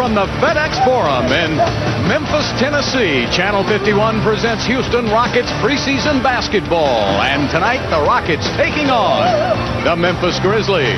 on the FedEx Forum in Memphis, Tennessee. Channel 51 presents Houston Rockets preseason basketball. And tonight, the Rockets taking on the Memphis Grizzlies.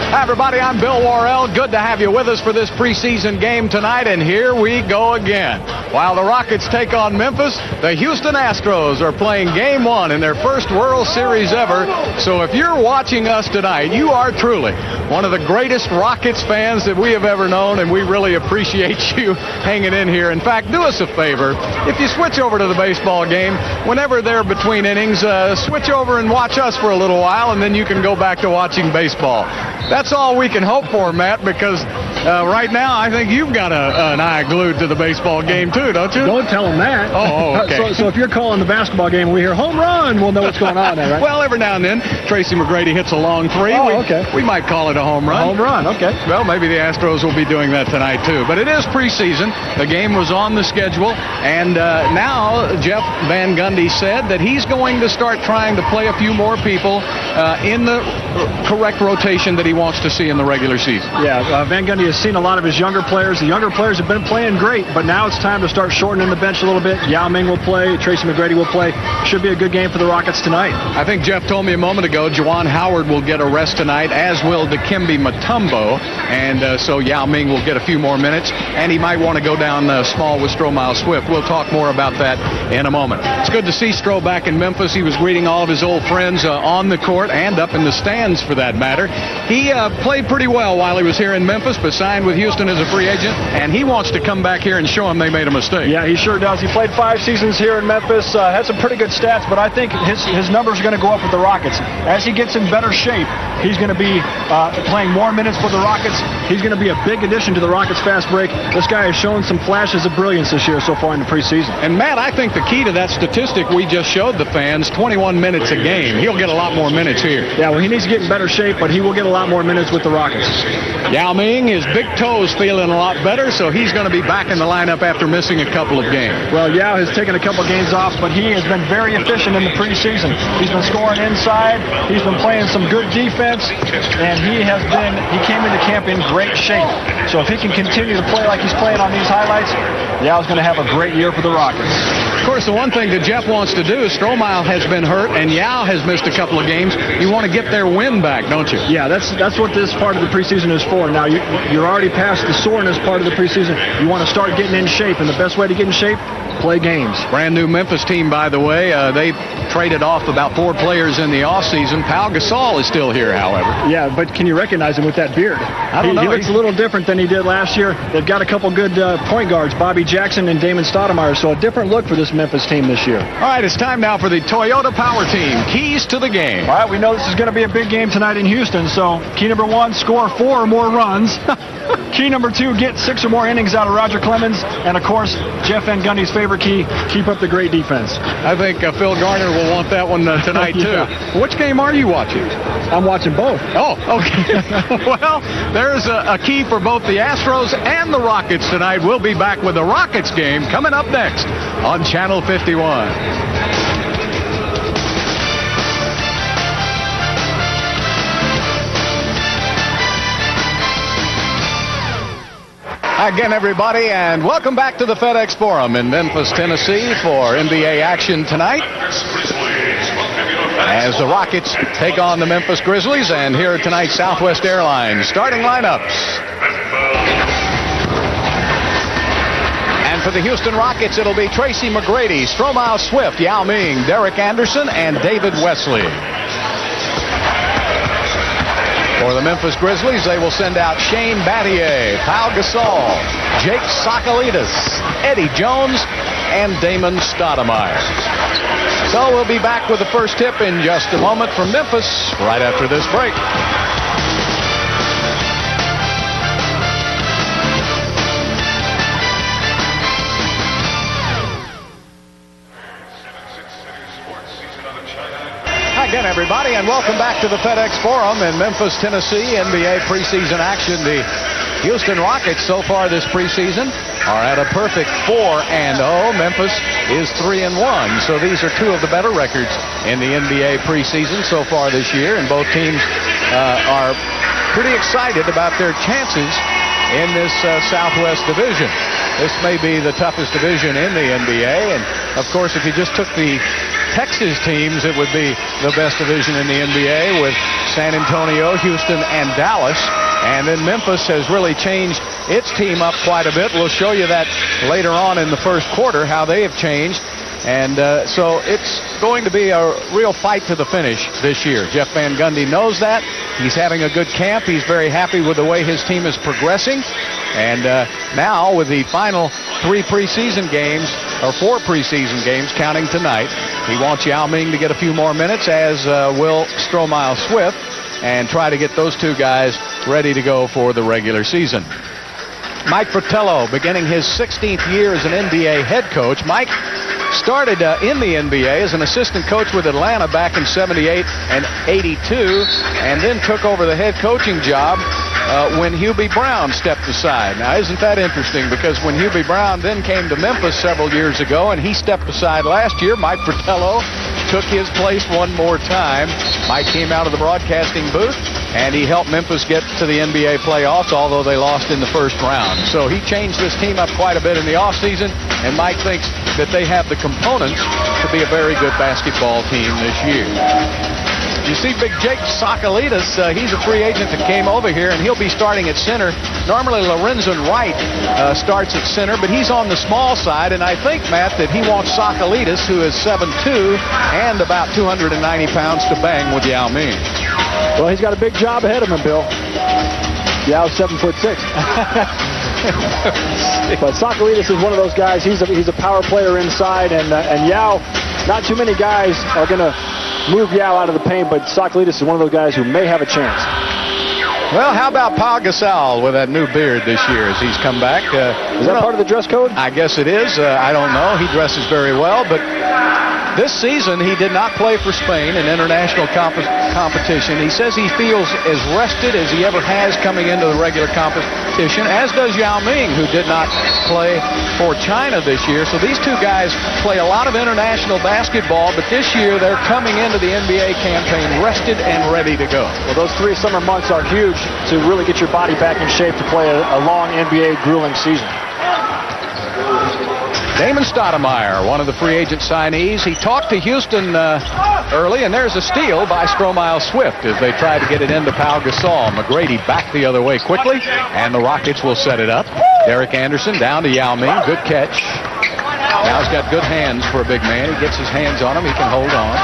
Hi, everybody. I'm Bill Worrell. Good to have you with us for this preseason game tonight. And here we go again. While the Rockets take on Memphis, the Houston Astros are playing Game 1 in their first World Series ever. So if you're watching us tonight, you are truly one of the greatest Rockets fans that we have ever known, and we really appreciate you hanging in here. In fact, do us a favor. If you switch over to the baseball game, whenever they're between innings, switch over and watch us for a little while, and then you can go back to watching baseball. That's all we can hope for, Matt, because right now I think you've got an eye glued to the baseball game too, don't you? Don't tell them that. Oh, okay. So if you're calling the basketball game and we hear home run, we'll know what's going on there, right? Well, every now and then, Tracy McGrady hits a long three. Oh, okay. We might call it a home run. A home run, okay. Well, maybe the Astros will be doing that tonight too. But it is preseason. The game was on the schedule, and now Jeff Van Gundy said that he's going to start trying to play a few more people in the correct rotation that he wants to see in the regular season. Yeah, Van Gundy has seen a lot of his younger players. The younger players have been playing great, but now it's time to start shortening the bench a little bit. Yao Ming will play. Tracy McGrady will play. Should be a good game for the Rockets tonight. I think Jeff told me a moment ago Juwan Howard will get a rest tonight, as will Dikembe Mutombo, and so Yao Ming will get a few more minutes, and he might want to go down small with Stromile Swift. We'll talk more about that in a moment. It's good to see Stro back in Memphis. He was greeting all of his old friends on the court and up in the stands, for that matter. He played pretty well while he was here in Memphis, but signed with Houston as a free agent, and he wants to come back here and show them they made a mistake. Yeah, he sure does. He played 5 seasons here in Memphis, had some pretty good stats, but I think his numbers are going to go up with the Rockets. As he gets in better shape, he's going to be playing more minutes for the Rockets. He's going to be a big addition to the Rockets fast break. This guy has shown some flashes of brilliance this year so far in the preseason. And Matt, I think the key to that statistic we just showed the fans, 21 minutes a game. He'll get a lot more minutes here. Yeah, well, he needs to get in better shape, but he will get a lot more minutes with the Rockets. Yao Ming, his big toes feeling a lot better, so he's going to be back in the lineup after missing a couple of games. Well, Yao has taken a couple of games off, but he has been very efficient in the preseason. He's been scoring inside. He's been playing some good defense, and he came into camp in great shape. So if he can continue to play like he's playing on these highlights, Yao's going to have a great year for the Rockets. Of course, the one thing that Jeff wants to do is Stromile has been hurt, and Yao has missed a couple of games. You want to get their wind back, don't you? Yeah, that's what this part of the preseason is for. Now, you're already past the soreness part of the preseason. You want to start getting in shape, and the best way to get in shape, play games. Brand new Memphis team, by the way. They traded off about 4 players in the offseason. Pau Gasol is still here, however. Yeah, but can you recognize him with that beard? I don't know. He looks a little different than he did last year. They've got a couple good point guards, Bobby Jackson and Damon Stoudemire, so a different look for this Memphis team this year. All right, it's time now for the Toyota Power Team. Keys to the game. All right, we know this is going to be a big game tonight in Houston, so key number 1, score 4 or more runs. Key number 2, get 6 or more innings out of Roger Clemens. And, of course, Jeff Van Gundy's favorite key, keep up the great defense. I think Phil Garner will want that one tonight, too. Yeah. Which game are you watching? I'm watching both. Oh, okay. Well, there's a key for both the Astros and the Rockets tonight. We'll be back with the Rockets game coming up next on Channel 51. Again, everybody, and welcome back to the FedEx Forum in Memphis, Tennessee for NBA action tonight as the Rockets take on the Memphis Grizzlies. And here are tonight's Southwest Airlines starting lineups. And for the Houston Rockets, it'll be Tracy McGrady, Stromile Swift, Yao Ming, Derek Anderson, and David Wesley. For the Memphis Grizzlies, they will send out Shane Battier, Pau Gasol, Jake Sokolidis, Eddie Jones, and Damon Stoudemire. So we'll be back with the first tip in just a moment from Memphis right after this break. Again, everybody, and welcome back to the FedEx Forum in Memphis, Tennessee. NBA preseason action. The Houston Rockets so far this preseason are at a perfect 4-0. Memphis is 3-1. So these are 2 of the better records in the NBA preseason so far this year, and both teams are pretty excited about their chances in this Southwest Division. This may be the toughest division in the NBA, and of course, if you just took the Texas teams, it would be the best division in the NBA with San Antonio, Houston, and Dallas. And then Memphis has really changed its team up quite a bit. We'll show you that later on in the first quarter, how they have changed. And so it's going to be a real fight to the finish this year. Jeff Van Gundy knows that. He's having a good camp. He's very happy with the way his team is progressing. And now with the final 4 preseason games, counting tonight, he wants Yao Ming to get a few more minutes, as will Stromile Swift, and try to get those two guys ready to go for the regular season. Mike Fratello beginning his 16th year as an NBA head coach. Mike started in the NBA as an assistant coach with Atlanta back in 78 and 82, and then took over the head coaching job when Hubie Brown stepped aside. Now, isn't that interesting? Because when Hubie Brown then came to Memphis several years ago and he stepped aside last year, Mike Fratello took his place one more time. Mike came out of the broadcasting booth, and he helped Memphis get to the NBA playoffs, although they lost in the first round. So he changed this team up quite a bit in the offseason, and Mike thinks that they have the components to be a very good basketball team this year. You see big Jake Sokolidis, he's a free agent that came over here, and he'll be starting at center. Normally Lorenzen Wright starts at center, but he's on the small side, and I think, Matt, that he wants Sokolidis, who is 7'2", and about 290 pounds, to bang with Yao Ming. Well, he's got a big job ahead of him, Bill. Yao's 7'6". But Sokolidis is one of those guys. He's a power player inside, and Yao, not too many guys are going to move Yao out of the paint, but Sokolidis is one of those guys who may have a chance. Well, how about Pau Gasol with that new beard this year as he's come back? Is that part of the dress code? I guess it is. I don't know. He dresses very well, but this season he did not play for Spain in international competition. He says he feels as rested as he ever has coming into the regular competition, as does Yao Ming, who did not play for China this year. So these two guys play a lot of international basketball, but this year they're coming into the NBA campaign rested and ready to go. Well, those 3 summer months are huge to really get your body back in shape to play a long NBA grueling season. Damon Stoudemire, one of the free agent signees. He talked to Houston early, and there's a steal by Stromile Swift as they try to get it into Pau Gasol. McGrady back the other way quickly, and the Rockets will set it up. Derek Anderson down to Yao Ming. Good catch. Yao's got good hands for a big man. He gets his hands on him. He can hold on.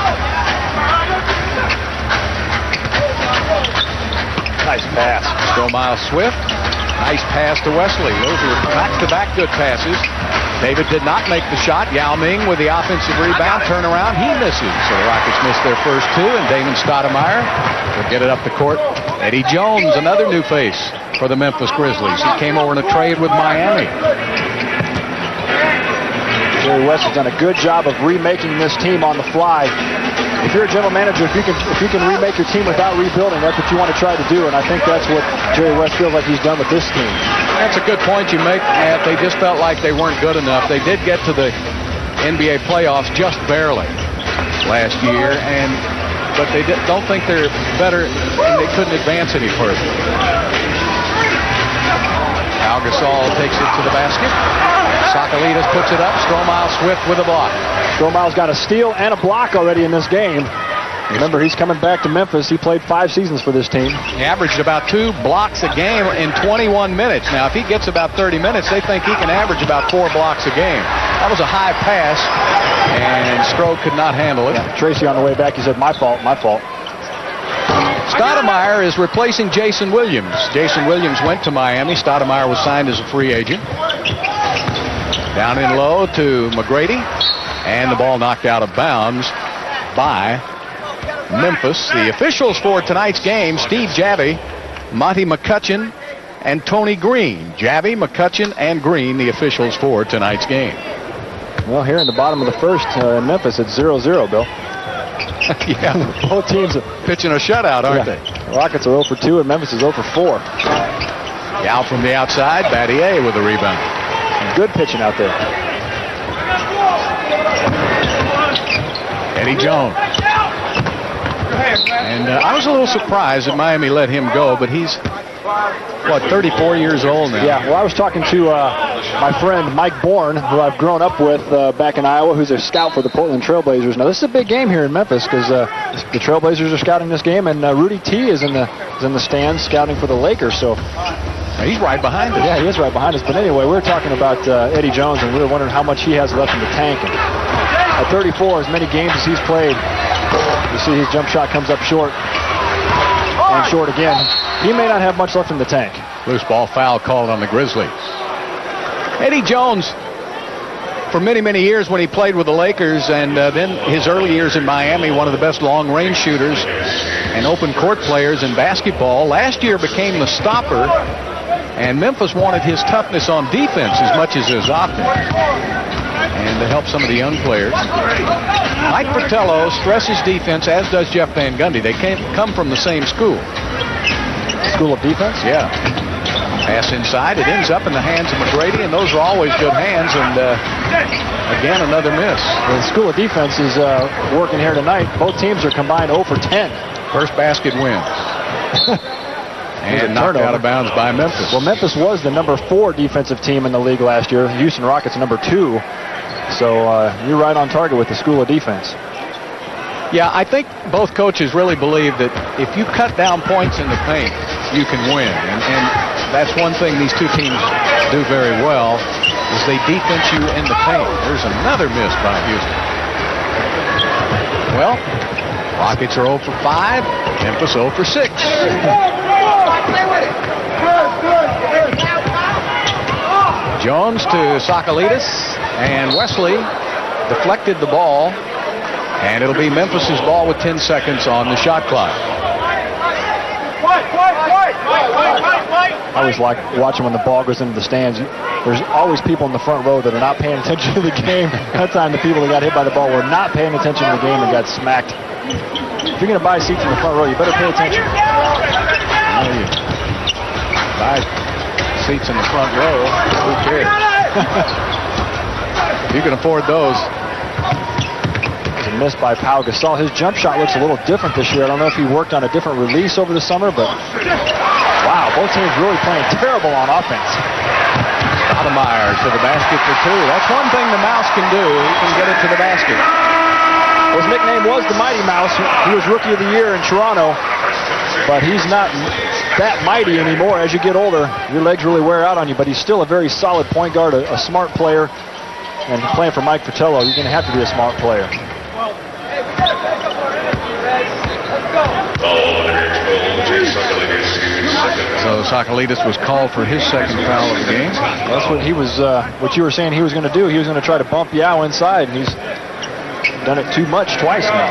Nice pass. Stromile Swift. Nice pass to Wesley. Those are back-to-back good passes. David did not make the shot. Yao Ming with the offensive rebound. Turnaround. He misses. So the Rockets missed their first 2, and Damon Stoudemire will get it up the court. Eddie Jones, another new face for the Memphis Grizzlies. He came over in a trade with Miami. Jerry West has done a good job of remaking this team on the fly. If you're a general manager, if you can remake your team without rebuilding, that's what you want to try to do, and I think that's what Jerry West feels like he's done with this team. That's a good point you make, Matt. They just felt like they weren't good enough. They did get to the NBA playoffs just barely last year, but they don't think they're better, and they couldn't advance any further. Pau Gasol takes it to the basket. Sokolidis puts it up. Stromile Swift with a block. Stromile's got a steal and a block already in this game. Remember, he's coming back to Memphis. He played 5 seasons for this team. He averaged about 2 blocks a game in 21 minutes. Now, if he gets about 30 minutes, they think he can average about 4 blocks a game. That was a high pass, and Stroh could not handle it. Yeah, Tracy on the way back, he said, my fault, my fault. Stoudemire is replacing Jason Williams. Jason Williams went to Miami. Stoudemire was signed as a free agent. Down in low to McGrady, and the ball knocked out of bounds by Memphis. The officials for tonight's game: Steve Javy, Monty McCutcheon, and Tony Green. Javy, McCutcheon, and Green, the officials for tonight's game. Well, here in the bottom of the first in Memphis, it's 0-0, Bill. Yeah, both teams are pitching a shutout, aren't they? The Rockets are 0 for 2, and Memphis is 0 for 4. Yao from the outside, Battier with a rebound. Good pitching out there. Eddie Jones. And I was a little surprised that Miami let him go, but he's what, 34 years old now? Yeah, well, I was talking to my friend Mike Bourne, who I've grown up with back in Iowa, who's a scout for the Portland Trailblazers. Now, this is a big game here in Memphis because the Trailblazers are scouting this game, and Rudy T is in the stands scouting for the Lakers. So he's right behind us. Yeah, he is right behind us. But anyway, we were talking about Eddie Jones, and we were wondering how much he has left in the tank. And at 34, as many games as he's played, you see his jump shot comes up short and short again. He may not have much left in the tank. Loose ball foul called on the Grizzlies. Eddie Jones, for many, many years when he played with the Lakers, and then his early years in Miami, one of the best long-range shooters and open court players in basketball, last year became the stopper, and Memphis wanted his toughness on defense as much as his offense, and to help some of the young players. Mike Fratello stresses defense, as does Jeff Van Gundy. They come from the same school. School of defense? Yeah. Pass inside. It ends up in the hands of McGrady, and those are always good hands. And again, another miss. The School of Defense is working here tonight. Both teams are combined 0 for 10. First basket wins. And knocked out of bounds by Memphis. Well, Memphis was the number 4 defensive team in the league last year. Houston Rockets number 2. So you're right on target with the School of Defense. Yeah, I think both coaches really believe that if you cut down points in the paint, you can win. And that's one thing these two teams do very well, is they defense you in the paint. There's another miss by Houston. Well, Rockets are 0 for 5, Memphis 0 for 6. Jones to Sakalitis, and Wesley deflected the ball. And it'll be Memphis's ball with 10 seconds on the shot clock. I always like watching when the ball goes into the stands. There's always people in the front row that are not paying attention to the game. That time the people that got hit by the ball were not paying attention to the game and got smacked. If you're going to buy seats in the front row, you better pay attention. Buy seats in the front row, who cares? You can afford those. Missed by Pau Gasol. His jump shot looks a little different this year. I don't know if he worked on a different release over the summer, but wow, both teams really playing terrible on offense. Stoudemire to the basket for 2. That's one thing the Mouse can do. He can get it to the basket. His nickname was the Mighty Mouse. He was Rookie of the Year in Toronto, but he's not that mighty anymore. As you get older, your legs really wear out on you, but he's still a very solid point guard, a smart player. And playing for Mike Fratello, you're going to have to be a smart player. So Sakalitis was called for his second foul of the game. That's what he was. What you were saying he was going to do. He was going to try to bump Yao inside, and he's done it too much twice now.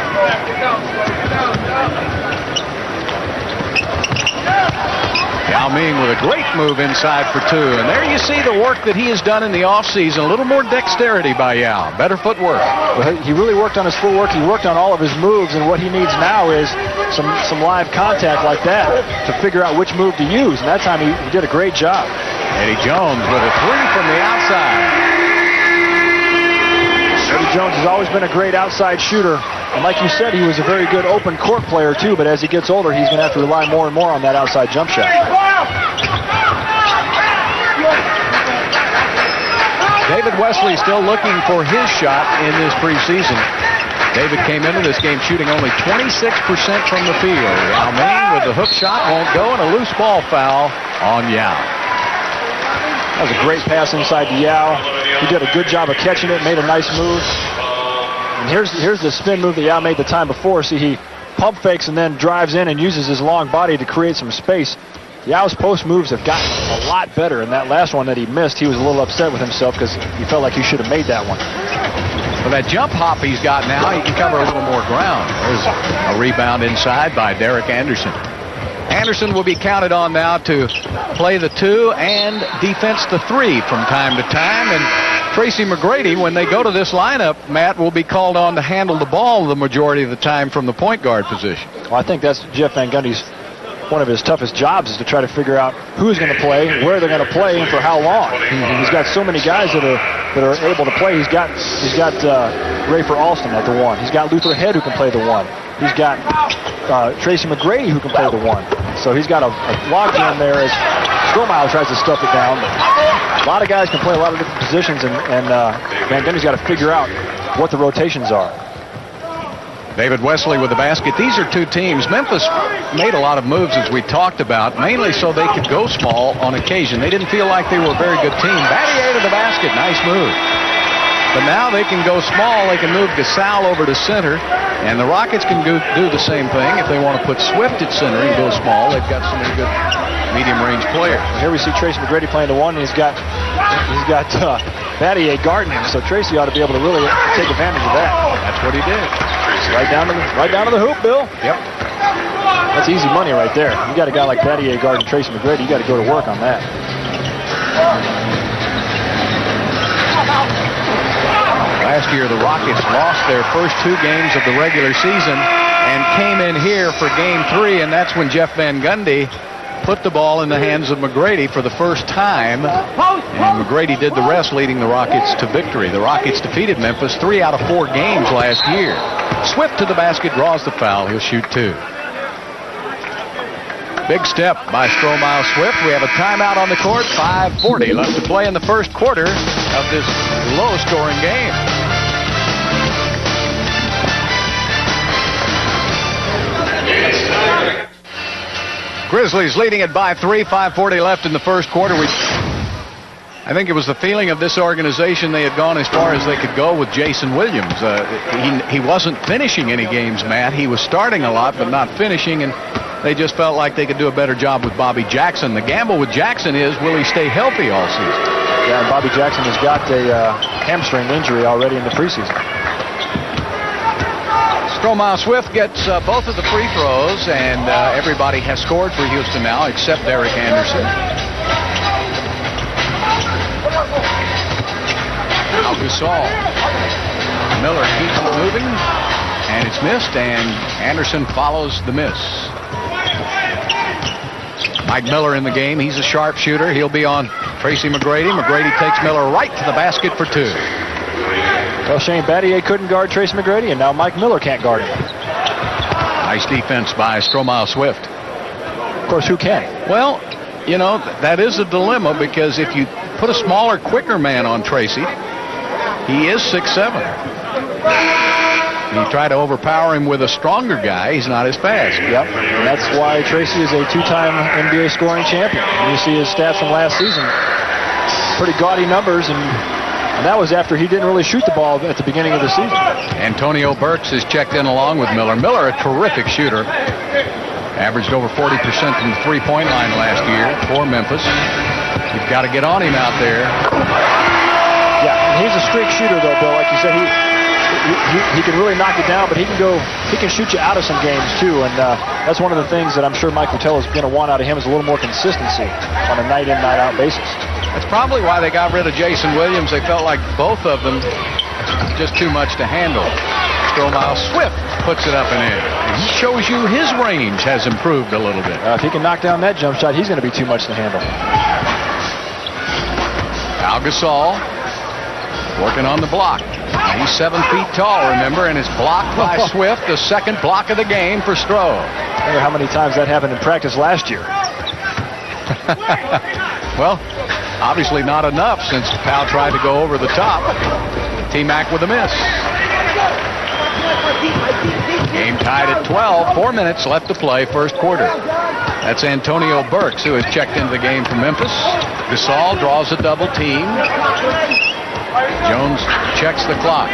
Yao Ming with a great move inside for 2. And there you see the work that he has done in the offseason. A little more dexterity by Yao. Better footwork. Well, he really worked on his footwork. He worked on all of his moves. And what he needs now is some live contact like that to figure out which move to use. And that time he did a great job. Eddie Jones with a 3 from the outside. Eddie Jones has always been a great outside shooter. And like you said, he was a very good open court player, too. But as he gets older, he's going to have to rely more and more on that outside jump shot. David Wesley still looking for his shot in this preseason. David came into this game shooting only 26% from the field. Yao Ming with the hook shot won't go, and a loose ball foul on Yao. That was a great pass inside to Yao. He did a good job of catching it, made a nice move. And here's the spin move that Yao made the time before. See, he pump fakes and then drives in and uses his long body to create some space. Yao's post moves have gotten a lot better. And that last one that he missed, he was a little upset with himself because he felt like he should have made that one. With that jump hop he's got now, he can cover a little more ground. There's a rebound inside by Derek Anderson. Anderson will be counted on now to play the 2 and defense the 3 from time to time. And Tracy McGrady, when they go to this lineup, Matt, will be called on to handle the ball the majority of the time from the point guard position. Well, I think that's Jeff Van Gundy's one of his toughest jobs, is to try to figure out who's going to play, where they're going to play, and for how long. He's got so many guys that are able to play. He's got Rafer Alston at the 1. He's got Luther Head who can play the 1. he's got Tracy McGrady who can play the 1. So he's got a logjam there as Strohmeyer tries to stuff it down. A lot of guys can play a lot of different positions, and Van Gundy's got to figure out what the rotations are. David Wesley with the basket. These are two teams. Memphis made a lot of moves, as we talked about, mainly so they could go small on occasion. They didn't feel like they were a very good team. Battier to the basket. Nice move. But now they can go small. They can move Gasol over to center. And the Rockets can do the same thing if they want to put Swift at center and go small. They've got so many good medium-range players. Here we see Tracy McGrady playing the 1, and he's got Battier guarding him. So Tracy ought to be able to really take advantage of that. That's what he did. Right down to the hoop, Bill. Yep. That's easy money right there. You got a guy like Battier guarding Tracy McGrady. You got to go to work on that. Last year, the Rockets lost their first 2 games of the regular season and came in here for Game 3, and that's when Jeff Van Gundy put the ball in the hands of McGrady for the first time, and McGrady did the rest, leading the Rockets to victory. The Rockets defeated Memphis 3 out of 4 games last year. Swift to the basket, draws the foul. He'll shoot 2. Big step by Strohmeyer Swift. We have a timeout on the court. 5:40 left to play in the first quarter of this low-scoring game. Grizzlies leading it by 3. 5:40 left in the first quarter. I think it was the feeling of this organization they had gone as far as they could go with Jason Williams. He wasn't finishing any games, Matt. He was starting a lot, but not finishing, and they just felt like they could do a better job with Bobby Jackson. The gamble with Jackson is, will he stay healthy all season? Yeah, and Bobby Jackson has got a hamstring injury already in the preseason. Strohmeyer Swift gets both of the free throws, and everybody has scored for Houston now except Derek Anderson. Now Gasol. Miller keeps it moving, and it's missed, and Anderson follows the miss. Mike Miller in the game. He's a sharpshooter. He'll be on Tracy McGrady. McGrady takes Miller right to the basket for 2. Well, Shane Battier couldn't guard Tracy McGrady, and now Mike Miller can't guard him. Nice defense by Strohmeyer Swift. Of course, who can? Well, you know, that is a dilemma, because if you put a smaller, quicker man on Tracy, he is 6'7". You try to overpower him with a stronger guy, he's not as fast. Yep, and that's why Tracy is a 2-time NBA scoring champion. And you see his stats from last season, pretty gaudy numbers, and that was after he didn't really shoot the ball at the beginning of the season. Antonio Burks is checked in along with Miller. Miller, a terrific shooter. Averaged over 40% from the three-point line last year for Memphis. You've got to get on him out there. Yeah, and he's a streak shooter, though, Bill. Like you said, he can really knock it down, but he can shoot you out of some games, too. And that's one of the things that I'm sure Mike Vitale is going to want out of him, is a little more consistency on a night-in, night-out basis. That's probably why they got rid of Jason Williams. They felt like both of them just too much to handle. Strohmeyer Swift puts it up and in. And he shows you his range has improved a little bit. If he can knock down that jump shot, he's going to be too much to handle. Al Gasol working on the block. He's 7 feet tall, remember, and is blocked by Swift, the second block of the game for Stroh. I wonder how many times that happened in practice last year. Well, obviously not enough, since Powell tried to go over the top. T-Mac with a miss. Game tied at 12. 4 minutes left to play, first quarter. That's Antonio Burks, who has checked into the game from Memphis. Gasol draws a double team. Jones checks the clock.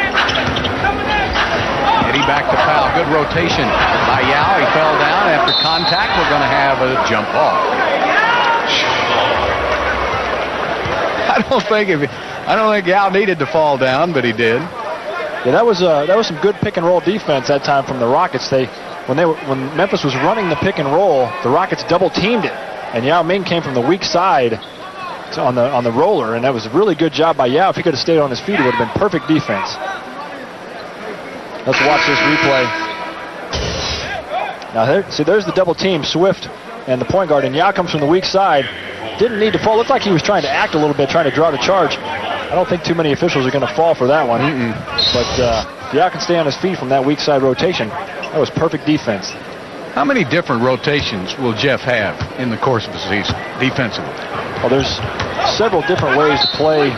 Eddie back to Powell. Good rotation by Yao. He fell down after contact. We're going to have a jump ball. I don't think Yao needed to fall down, but he did. Yeah, that was some good pick and roll defense that time from the Rockets. When Memphis was running the pick and roll, the Rockets double teamed it, and Yao Ming came from the weak side on the roller, and that was a really good job by Yao. If he could have stayed on his feet, it would have been perfect defense. Let's watch this replay. Now there's the double team, Swift and the point guard, and Yao comes from the weak side. Didn't need to fall. Looked like he was trying to act a little bit, trying to draw the charge. I don't think too many officials are going to fall for that one. But Yao can stay on his feet from that weak side rotation. That was perfect defense. How many different rotations will Jeff have in the course of the season defensively? Well, there's several different ways to play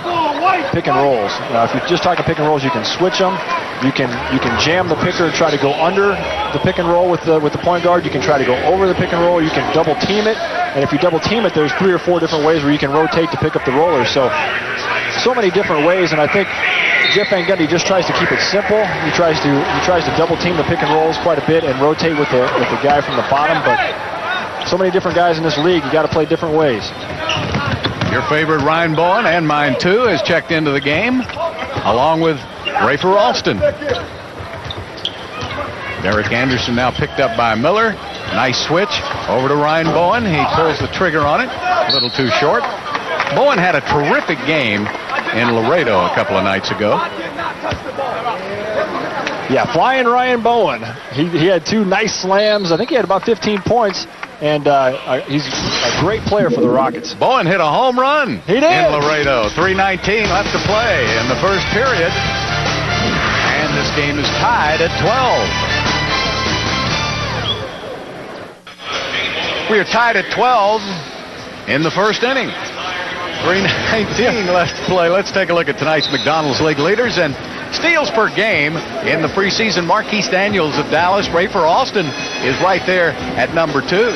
pick and rolls. Now, if you're just talking pick and rolls, you can switch them. You can jam the picker and try to go under the pick and roll with the point guard. You can try to go over the pick and roll. You can double team it. And if you double team it, there's 3 or 4 different ways where you can rotate to pick up the roller. So many different ways. And I think Jeff Van Gundy just tries to keep it simple. He tries to double team the pick and rolls quite a bit and rotate with the guy from the bottom. But so many different guys in this league, you got to play different ways. Your favorite Ryan Bowen, and mine too, has checked into the game, along with Rafer Alston. Derek Anderson now picked up by Miller. Nice switch over to Ryan Bowen. He pulls the trigger on it, a little too short. Bowen had a terrific game in Laredo a couple of nights ago. Yeah, flying Ryan Bowen. He had 2 nice slams. I think he had about 15 points. And he's a great player for the Rockets. Bowen hit a home run. He did. In Laredo. 3:19 left to play in the first period. And this game is tied at 12. We are tied at 12 in the first inning. 3:19 left to play. Let's take a look at tonight's McDonald's League leaders. And steals per game in the preseason. Marquise Daniels of Dallas. Rafer Alston is right there at number 2.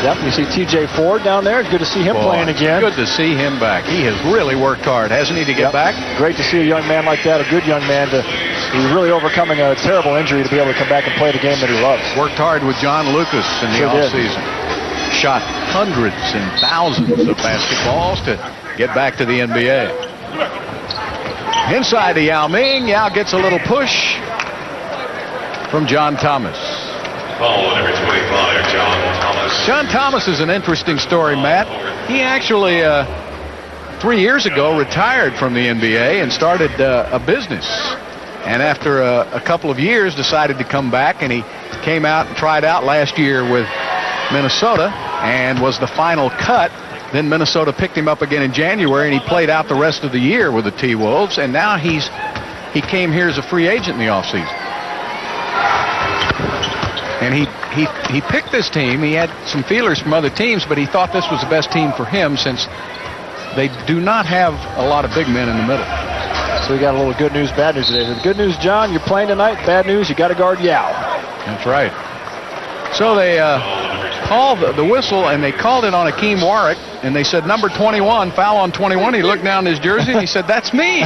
Yep, you see T.J. Ford down there. It's good to see him playing again. Good to see him back. He has really worked hard, hasn't he, to get back? Great to see a young man like that, a good young man. He's really overcoming a terrible injury to be able to come back and play the game that he loves. Worked hard with John Lucas in the offseason. Shot hundreds and thousands of basketballs to get back to the NBA. Inside to Yao Ming. Yao gets a little push from John Thomas. Ball number 25, John Thomas. John Thomas is an interesting story, Matt. He actually, 3 years ago, retired from the NBA and started a business. And after a couple of years, decided to come back, and he came out and tried out last year with Minnesota and was the final cut. Then Minnesota picked him up again in January, and he played out the rest of the year with the T-Wolves, and now he came here as a free agent in the offseason. And he picked this team. He had some feelers from other teams, but he thought this was the best team for him since they do not have a lot of big men in the middle. So we got a little good news, bad news today. The good news, John, you're playing tonight. Bad news, you got to guard Yao. That's right. So they called the whistle, and they called it on Akeem Warwick, and they said, number 21, foul on 21. He looked down his jersey, and he said, that's me.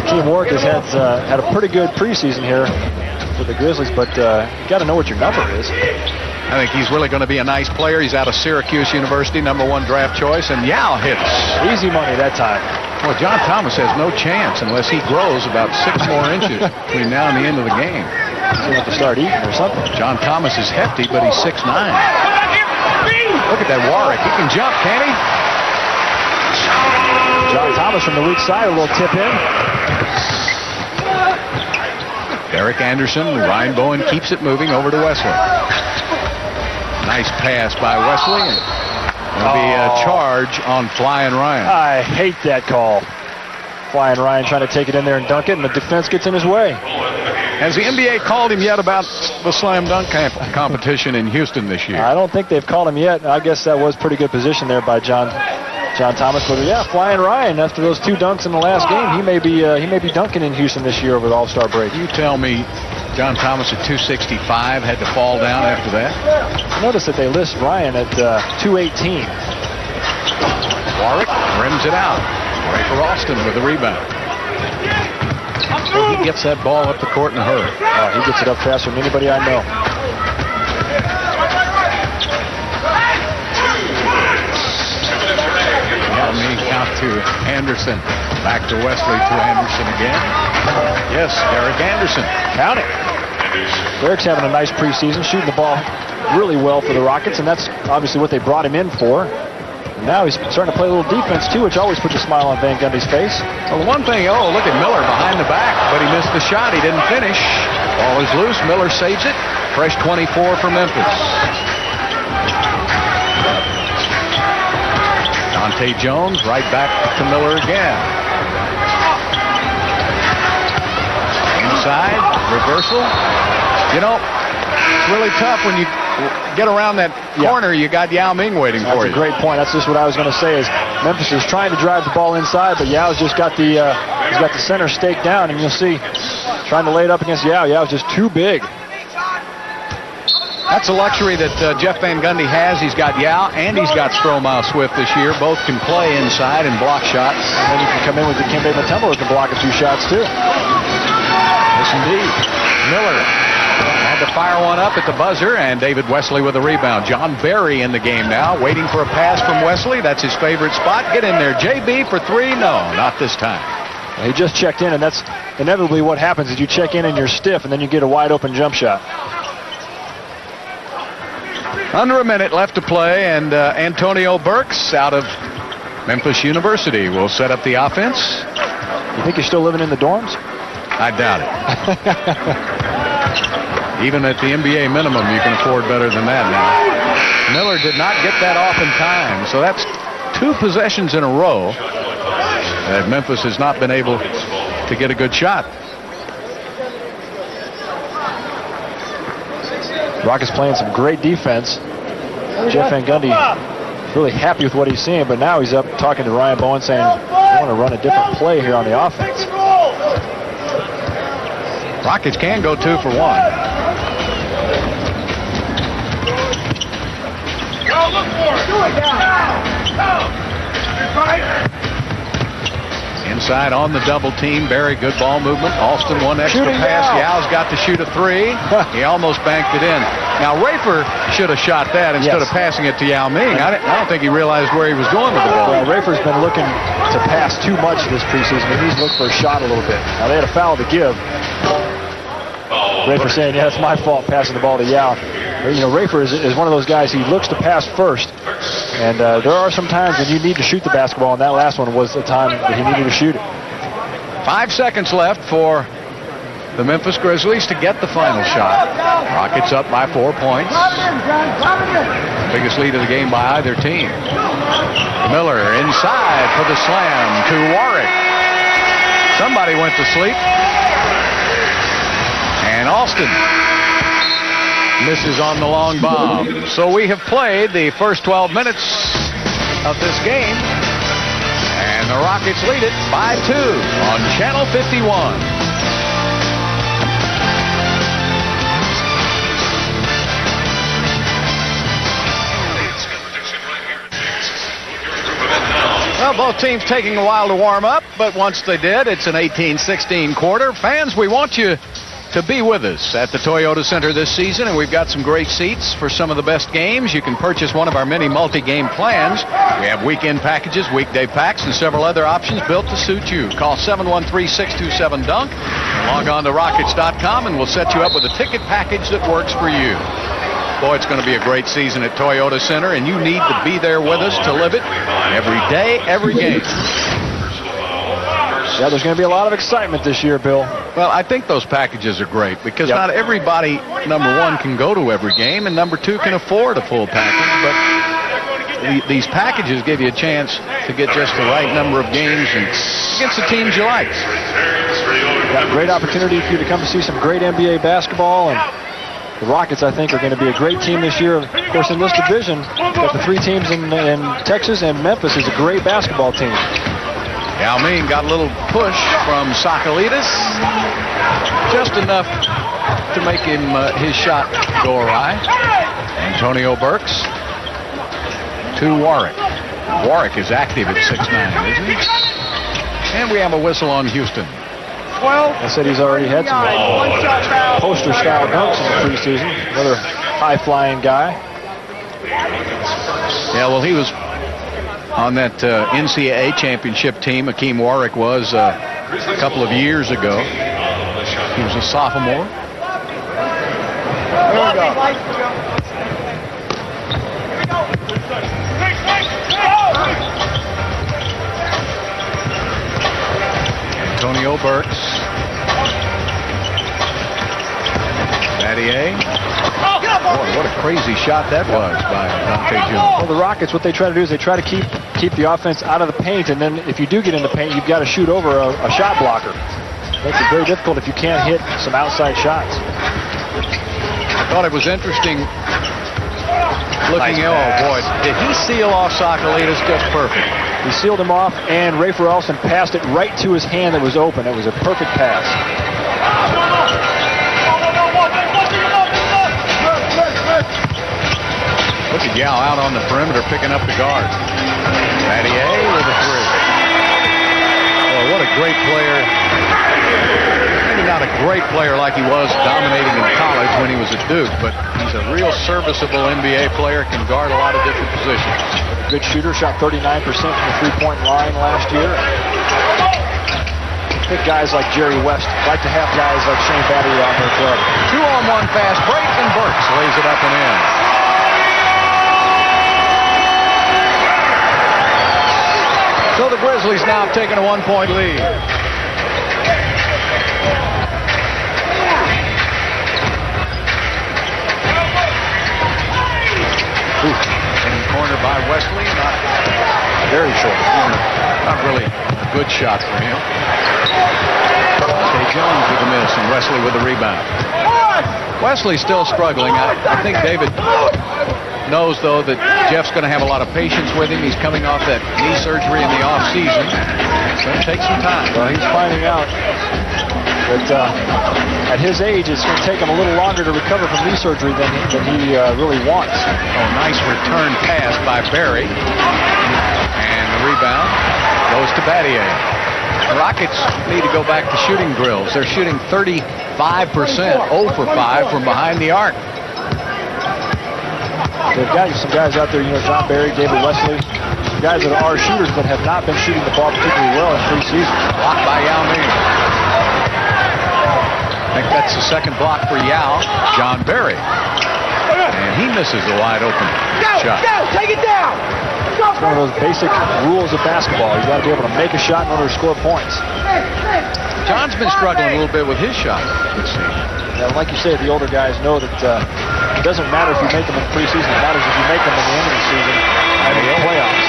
Akeem Warwick has had a pretty good preseason here for the Grizzlies, but you got to know what your number is. I think he's really going to be a nice player. He's out of Syracuse University, number 1 draft choice, and Yao hits. Easy money that time. Well, John Thomas has no chance unless he grows about 6 more inches between now and the end of the game. He'll have to start eating or something. John Thomas is hefty, but he's 6'9". Look at that Warwick. He can jump, can't he? John Thomas from the weak side, a little tip in. Derek Anderson, Ryan Bowen keeps it moving over to Wesley. Nice pass by Wesley, and there'll be a charge on Flying Ryan. I hate that call. Flying Ryan trying to take it in there and dunk it, and the defense gets in his way. Has the NBA called him yet about the slam dunk competition in Houston this year? I don't think they've called him yet. I guess that was pretty good position there by John Thomas. But yeah, Flying Ryan, after those 2 dunks in the last game, he may be dunking in Houston this year over the All-Star break. You tell me John Thomas at 265 had to fall down after that? Notice that they list Ryan at 218. Warwick rims it out. Rafer Alston with the rebound. He gets that ball up the court in a hurry. He gets it up faster than anybody I know. Out to Anderson. Back to Wesley to Anderson again. Yes, Derek Anderson. Count it. Derek's having a nice preseason, shooting the ball really well for the Rockets, and that's obviously what they brought him in for. And now he's starting to play a little defense, too, which always puts a smile on Van Gundy's face. Well, the one thing, look at Miller behind the back, but he missed the shot. He didn't finish. Ball is loose. Miller saves it. Fresh 24 for Memphis. Dante Jones right back to Miller again. inside, reversal. You know, it's really tough when you get around that corner. You got Yao Ming waiting for you. That's a great point. That's just what I was going to say. Is Memphis is trying to drive the ball inside, but Yao's just got the he's got the center stake down, and you'll see trying to lay it up against Yao. Yao's just too big. That's a luxury that Jeff Van Gundy has. He's got Yao and he's got Stromile Swift this year. Both can play inside and block shots. And then you can come in with the Dikembe Mutombo who can block a few shots too. Yes, indeed. Miller had to fire one up at the buzzer, and David Wesley with a rebound. John Barry in the game now, waiting for a pass from Wesley. That's his favorite spot. Get in there, JB, for three. No, not this time. He just checked in, and that's inevitably what happens is you check in and you're stiff, and then you get a wide open jump shot. Under a minute left to play, and Antonio Burks out of Memphis University will set up the offense. You think you're still living in the dorms? I doubt it. Even at the NBA minimum, you can afford better than that now. Miller did not get that off in time, so that's 2 possessions in a row that Memphis has not been able to get a good shot. Rockets playing some great defense. Jeff Van Gundy really happy with what he's seeing, but now he's up talking to Ryan Bowen saying, I want to run a different play here on the offense. Rockets can go 2 for 1. Go, look for it. Do it now. Go. Inside on the double team. Barry, good ball movement. Alston, one extra pass. Yao's got to shoot a 3. He almost banked it in. Now, Rafer should have shot that instead of passing it to Yao Ming. I don't think he realized where he was going with the ball. Well, Rafer's been looking to pass too much this preseason. He needs to look for a shot a little bit. Now, they had a foul to give. Rafer saying, yeah, it's my fault passing the ball to Yao. You know, Rafer is one of those guys, he looks to pass first. And there are some times when you need to shoot the basketball, and that last one was the time that he needed to shoot it. 5 seconds left for the Memphis Grizzlies to get the final shot. Rockets up by 4 points. Biggest lead of the game by either team. Miller inside for the slam to Warwick. Somebody went to sleep. And Alston misses on the long bomb. So we have played the first 12 minutes of this game, and the Rockets lead it by 2 on Channel 51. Well, both teams taking a while to warm up, but once they did, it's an 18-16 quarter. Fans, we want you to be with us at the Toyota Center this season, and we've got some great seats for some of the best games. You can purchase one of our many multi-game plans. We have weekend packages, weekday packs, and several other options built to suit you. Call 713-627-DUNK. Log on to Rockets.com, and we'll set you up with a ticket package that works for you. Boy, it's going to be a great season at Toyota Center, and you need to be there with us to live it every day, every game. Yeah, there's going to be a lot of excitement this year, Bill. Well, I think those packages are great because not everybody, number one, can go to every game, and number two, can afford a full package. But these packages give you a chance to get just the right number of games and against the teams you like. Got a great opportunity for you to come to see some great NBA basketball, and the Rockets, I think, are going to be a great team this year. Of course, in this division, got the 3 teams in Texas, and Memphis is a great basketball team. Yao Ming got a little push from Sakalitis, just enough to make him his shot go awry. Antonio Burks to Warwick. Warwick is active at 6'9", isn't he? And we have a whistle on Houston. I said he's already had some poster-style dunks in the preseason. Another high-flying guy. Yeah, well, he was on that NCAA championship team. Akeem Warwick was a couple of years ago. He was a sophomore. There we go. Antonio Burks. Battier. Boy, what a crazy shot that was by Dante Jr. Well, the Rockets, what they try to do is they try to keep the offense out of the paint, and then if you do get in the paint, you've got to shoot over a shot blocker. Makes it very difficult if you can't hit some outside shots. I thought it was interesting looking. Oh boy, did he seal off Sakalitas just perfect? He sealed him off, and Ray Elson passed it right to his hand that was open. It was a perfect pass. Look at Yao out on the perimeter picking up the guard. Mattier with a three. Oh, what a great player. Maybe not a great player like he was dominating in college when he was at Duke, but he's a real serviceable NBA player, can guard a lot of different positions. Good shooter, shot 39% from the three-point line last year. I think guys like Jerry West like to have guys like Shane Battier on their club. 2-on-1 fast break, and Burks lays it up and in. So the Grizzlies now have taken a 1-point lead. In the corner by Wesley, not Very short. not really a good shot for him. Jay Jones with a miss, and Wesley with the rebound. Wesley's still struggling. I think David knows, though, that Jeff's going to have a lot of patience with him. He's coming off that knee surgery in the offseason. It's going to take some time. Well, he's finding out that at his age, it's going to take him a little longer to recover from knee surgery than he really wants. Oh, nice return pass by Barry. And the rebound goes to Battier. The Rockets need to go back to shooting drills. They're shooting 35%, 0 for 5 from behind the arc. They've got some guys out there, John Barry, David Wesley, some guys that are shooters but have not been shooting the ball particularly well in preseason. Blocked by Yao Ming. I think that's the second block for Yao. John Barry. And he misses a wide open shot. Go! Take it down! It's one of those basic rules of basketball. You've got to be able to make a shot in order to score points. John's been struggling a little bit with his shot, it seems. Yeah, like you say, the older guys know that it doesn't matter if you make them in preseason. It matters if you make them at the end of the season and in the playoffs.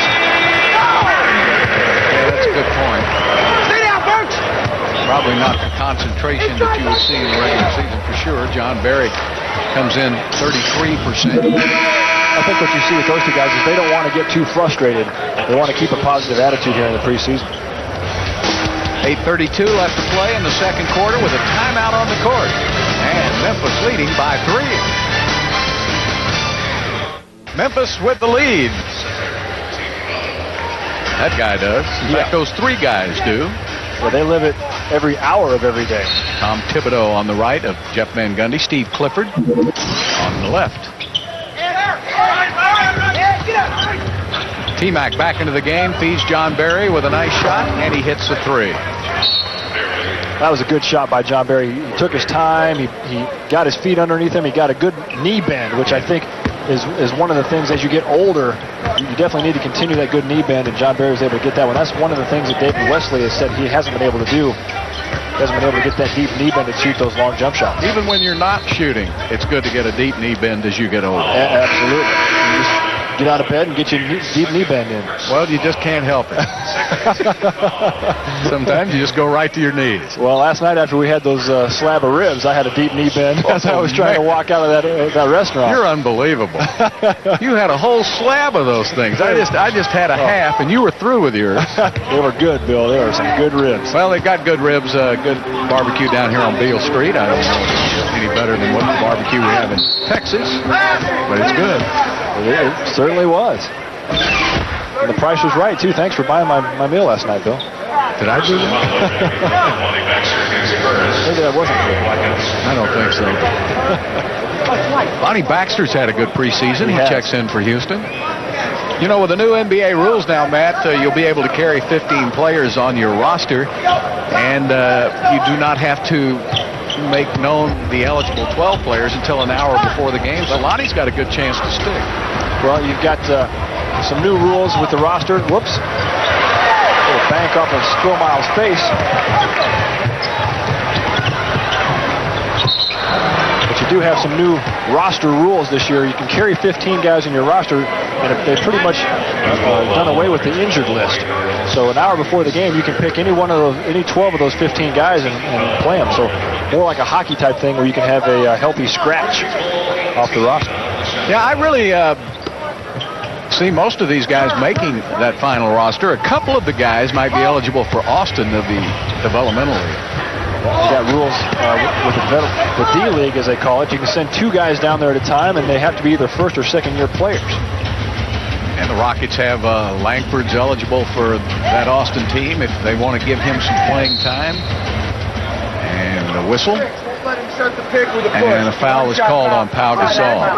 Yeah, that's a good point. Stay down, Burks! Probably not the concentration that you would see in the regular season for sure. John Barry comes in 33%. I think what you see with those two guys is they don't want to get too frustrated. They want to keep a positive attitude here in the preseason. 8:32 left to play in the second quarter with a timeout on the court. And Memphis leading by 3. Memphis with the lead. That guy does. In fact, those 3 guys do. Well, they live it every hour of every day. Tom Thibodeau on the right of Jeff Van Gundy. Steve Clifford on the left. T-Mac back into the game, feeds John Barry with a nice shot, and he hits the 3. That was a good shot by John Barry. He took his time. He got his feet underneath him. He got a good knee bend, which I think is one of the things as you get older, you definitely need to continue that good knee bend, and John Barry was able to get that one. That's one of the things that David Wesley has said he hasn't been able to do. He hasn't been able to get that deep knee bend to shoot those long jump shots. Even when you're not shooting, it's good to get a deep knee bend as you get older. Absolutely. You just get out of bed and get your deep knee bend in. Well, you just can't help it. Sometimes you just go right to your knees. Well, last night after we had those slab of ribs, I had a deep knee bend as I was trying to walk out of that restaurant. You're unbelievable. You had a whole slab of those things. I just had a half, and you were through with yours. They were good, Bill. They were some good ribs. Well, they got good ribs, good barbecue down here on Beale Street. I don't know if it's any better than what the barbecue we have in Texas, but it's good. It certainly was. And the price was right, too. Thanks for buying my meal last night, Bill. Did I do that? Maybe that wasn't true. I don't think so. Lonnie Baxter's had a good preseason. He checks in for Houston. You know, with the new NBA rules now, Matt, you'll be able to carry 15 players on your roster, and you do not have to make known the eligible 12 players until an hour before the game. So Lonnie's got a good chance to stick. Well, you've got some new rules with the roster. Whoops. A little bank off of Strohmile's face. But you do have some new roster rules this year. You can carry 15 guys in your roster, and they've pretty much done away with the injured list. So an hour before the game, you can pick any 12 of those 15 guys and play them. So more like a hockey type thing where you can have a healthy scratch off the roster. Yeah, I really see most of these guys making that final roster. A couple of the guys might be eligible for Austin of the developmental league. You got rules with the D-League, as they call it. You can send 2 guys down there at a time, and they have to be either first or second-year players. And the Rockets have Langford's eligible for that Austin team if they want to give him some playing time. And a whistle. And a foul is called on Pau Gasol.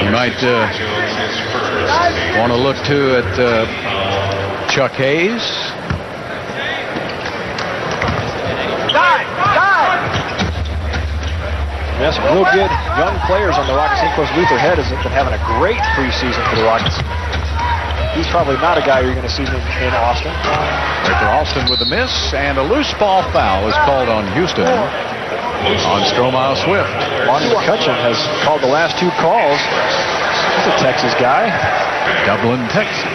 You might want to look, too, at Chuck Hayes. Yeah, some real good young players on the Rockets. Of course, Luther Head has been having a great preseason for the Rockets. He's probably not a guy you're going to see in Austin. Victor Alston with a miss, and a loose ball foul is called on Houston on Stromile Swift. Lonnie McCutcheon has called the last 2 calls. He's a Texas guy. Dublin, Texas.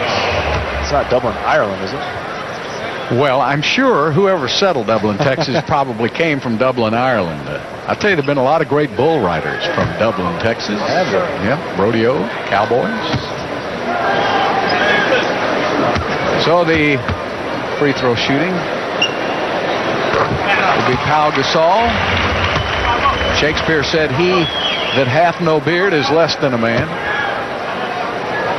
It's not Dublin, Ireland, is it? Well, I'm sure whoever settled Dublin, Texas probably came from Dublin, Ireland. I'll tell you, there have been a lot of great bull riders from Dublin, Texas. Have there? Yeah, rodeo, cowboys. So the free throw shooting will be Pau Gasol. Shakespeare said, "He that hath no beard is less than a man."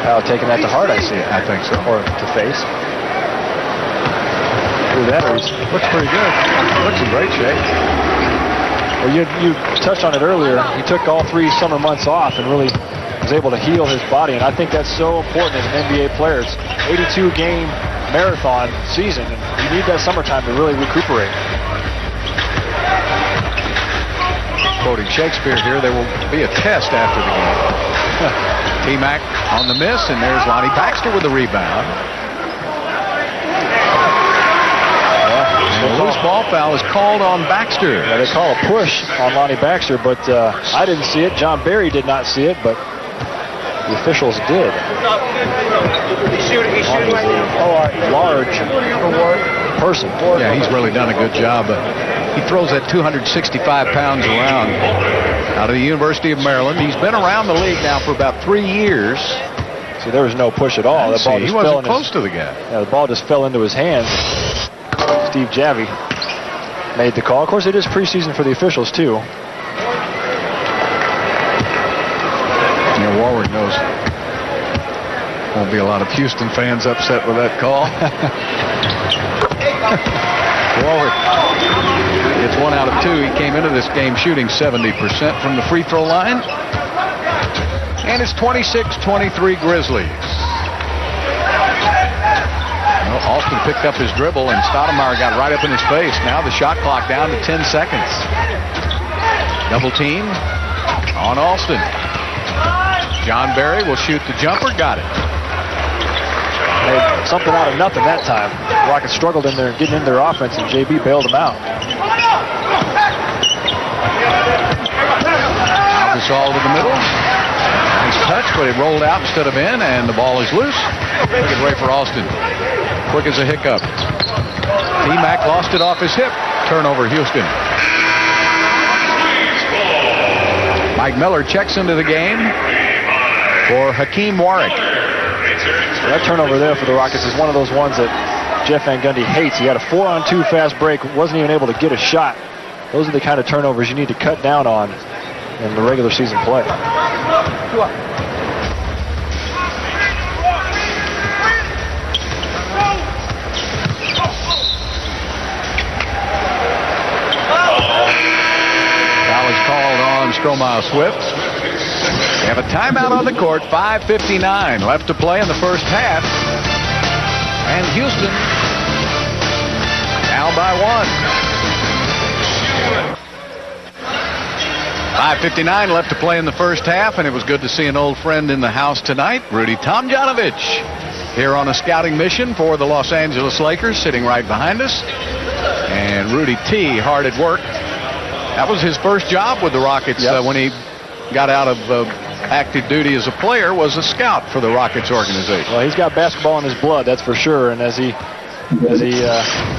Pau taking that to heart, I see it. I think so. Or to face. That looks pretty good. Looks in great shape. Well, you touched on it earlier. He took all 3 summer months off and really was able to heal his body, and I think that's so important as an NBA player. It's 82-game marathon season, and you need that summertime to really recuperate. Quoting Shakespeare here, there will be a test after the game. T-Mac on the miss, and there's Lonnie Baxter with the rebound. The loose ball foul is called on Baxter. Yeah, they call a push on Lonnie Baxter, but I didn't see it. John Barry did not see it, but the officials did. He's shooting right now. Large person. Yeah, he's really done a good job. He throws that 265 pounds around out of the University of Maryland. He's been around the league now for about 3 years. See, there was no push at all. He wasn't close to the guy. Yeah, the ball just fell into his hands. Steve Javy made the call. Of course, it is preseason for the officials, too. Yeah, Warwick knows. Won't be a lot of Houston fans upset with that call. Warwick gets 1 out of 2. He came into this game shooting 70% from the free throw line. And it's 26-23 Grizzlies. Well, Alston picked up his dribble, and Stoudemire got right up in his face. Now the shot clock down to 10 seconds. Double team on Alston. John Barry will shoot the jumper. Got it. Made something out of nothing that time. The Rockets struggled in there getting into their offense, and JB bailed them out. Gasol to the middle. Nice touch, but it rolled out instead of in, and the ball is loose. Take it away for Alston. Quick as a hiccup. T-Mac lost it off his hip. Turnover, Houston. Mike Miller checks into the game for Hakeem Warwick. That turnover there for the Rockets is one of those ones that Jeff Van Gundy hates. He had a 4-on-2 fast break, wasn't even able to get a shot. Those are the kind of turnovers you need to cut down on in the regular season play. Foul is called on Stromile Swift. We have a timeout on the court. 5:59 left to play in the first half. And Houston down by 1. 5:59 left to play in the first half, and it was good to see an old friend in the house tonight, Rudy Tomjanovich, here on a scouting mission for the Los Angeles Lakers, sitting right behind us. And Rudy T, hard at work That was his first job with the Rockets. Yep. When he got out of active duty as a player, was a scout for the Rockets organization. Well, he's got basketball in his blood, that's for sure. And as he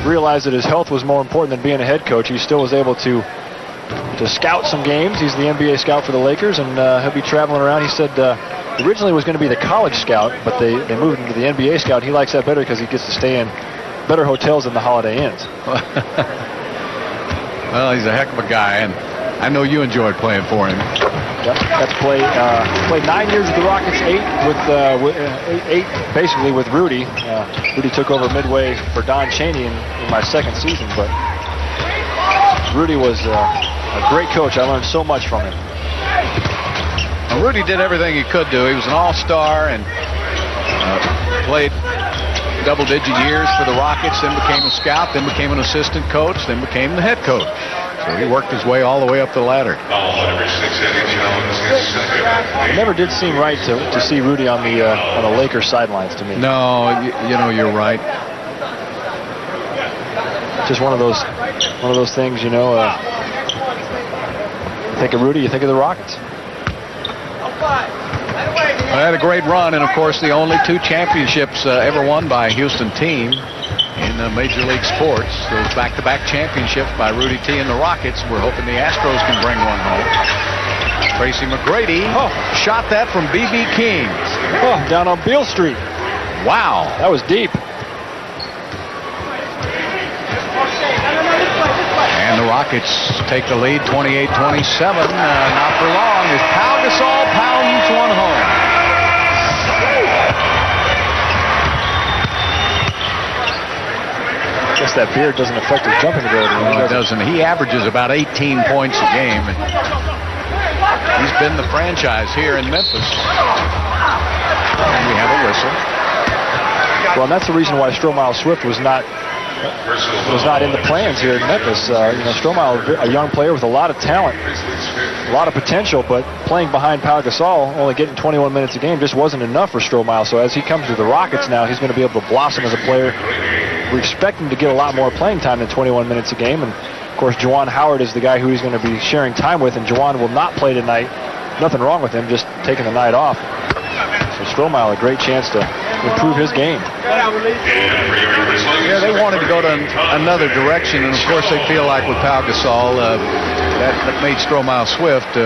realized that his health was more important than being a head coach, he still was able to scout some games. He's the NBA scout for the Lakers, and he'll be traveling around. He said originally was going to be the college scout, but they moved him to the NBA scout. He likes that better because he gets to stay in better hotels than the Holiday Inns. Well, he's a heck of a guy, and I know you enjoyed playing for him. Yep, got to play 9 years with the Rockets, 8 basically with Rudy. Rudy took over midway for Don Chaney in my second season, but Rudy was a great coach. I learned so much from him. Well, Rudy did everything he could do. He was an all-star and played double-digit years for the Rockets, then became a scout, then became an assistant coach, then became the head coach. So he worked his way all the way up the ladder. It never did seem right to see Rudy on the Lakers sidelines to me. No, you know, you're right. Just one of those things, you know. You think of Rudy, you think of the Rockets. They had a great run, and of course the only 2 championships ever won by a Houston team in Major League sports. Those back-to-back championships by Rudy T and the Rockets. We're hoping the Astros can bring one home. Tracy McGrady shot that from B.B. King. Down on Beale Street. Wow. That was deep. And the Rockets take the lead 28-27. Not for long as Pau Gasol pounds one home. I guess that beard doesn't affect his jumping ability. No, it doesn't. He averages about 18 points a game. He's been the franchise here in Memphis. And we have a whistle. Well, and that's the reason why Stromile Swift was not in the plans here in Memphis. Stromile, a young player with a lot of talent, a lot of potential, but playing behind Pau Gasol, only getting 21 minutes a game just wasn't enough for Stromile. So as he comes to the Rockets now, he's going to be able to blossom as a player. We expect him to get a lot more playing time than 21 minutes a game. And, of course, Juwan Howard is the guy who he's going to be sharing time with, and Juwan will not play tonight. Nothing wrong with him, just taking the night off. So Stromile, a great chance to improve his game. Yeah, they wanted to go to another direction, and, of course, they feel like with Pau Gasol, that made Stromile Swift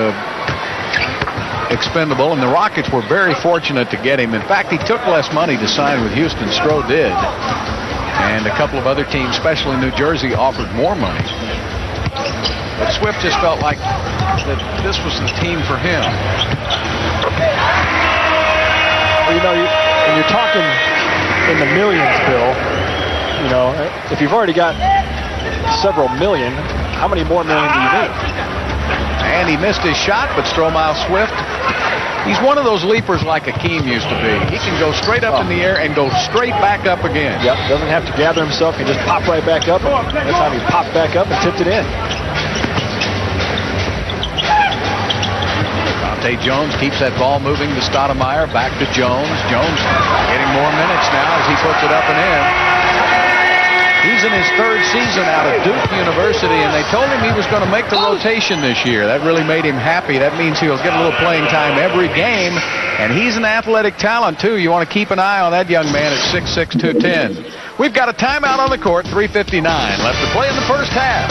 expendable, and the Rockets were very fortunate to get him. In fact, he took less money to sign with Houston. Stroh did. And a couple of other teams, especially New Jersey, offered more money. But Swift just felt like that this was the team for him. Well, when you're talking in the millions, Bill, if you've already got several million, how many more million do you need? And he missed his shot, but Stromile Swift, he's one of those leapers like Akeem used to be. He can go straight up in the air and go straight back up again. Yep, doesn't have to gather himself. He just pop right back up. That's how he popped back up and tipped it in. Dante Jones keeps that ball moving to Stoudemire. Back to Jones. Jones getting more minutes now as he puts it up and in. He's in his 3rd season out of Duke University, and they told him he was going to make the rotation this year. That really made him happy. That means he'll get a little playing time every game, and he's an athletic talent, too. You want to keep an eye on that young man at 6'6", 210. We've got a timeout on the court, 3:59 left to play in the first half.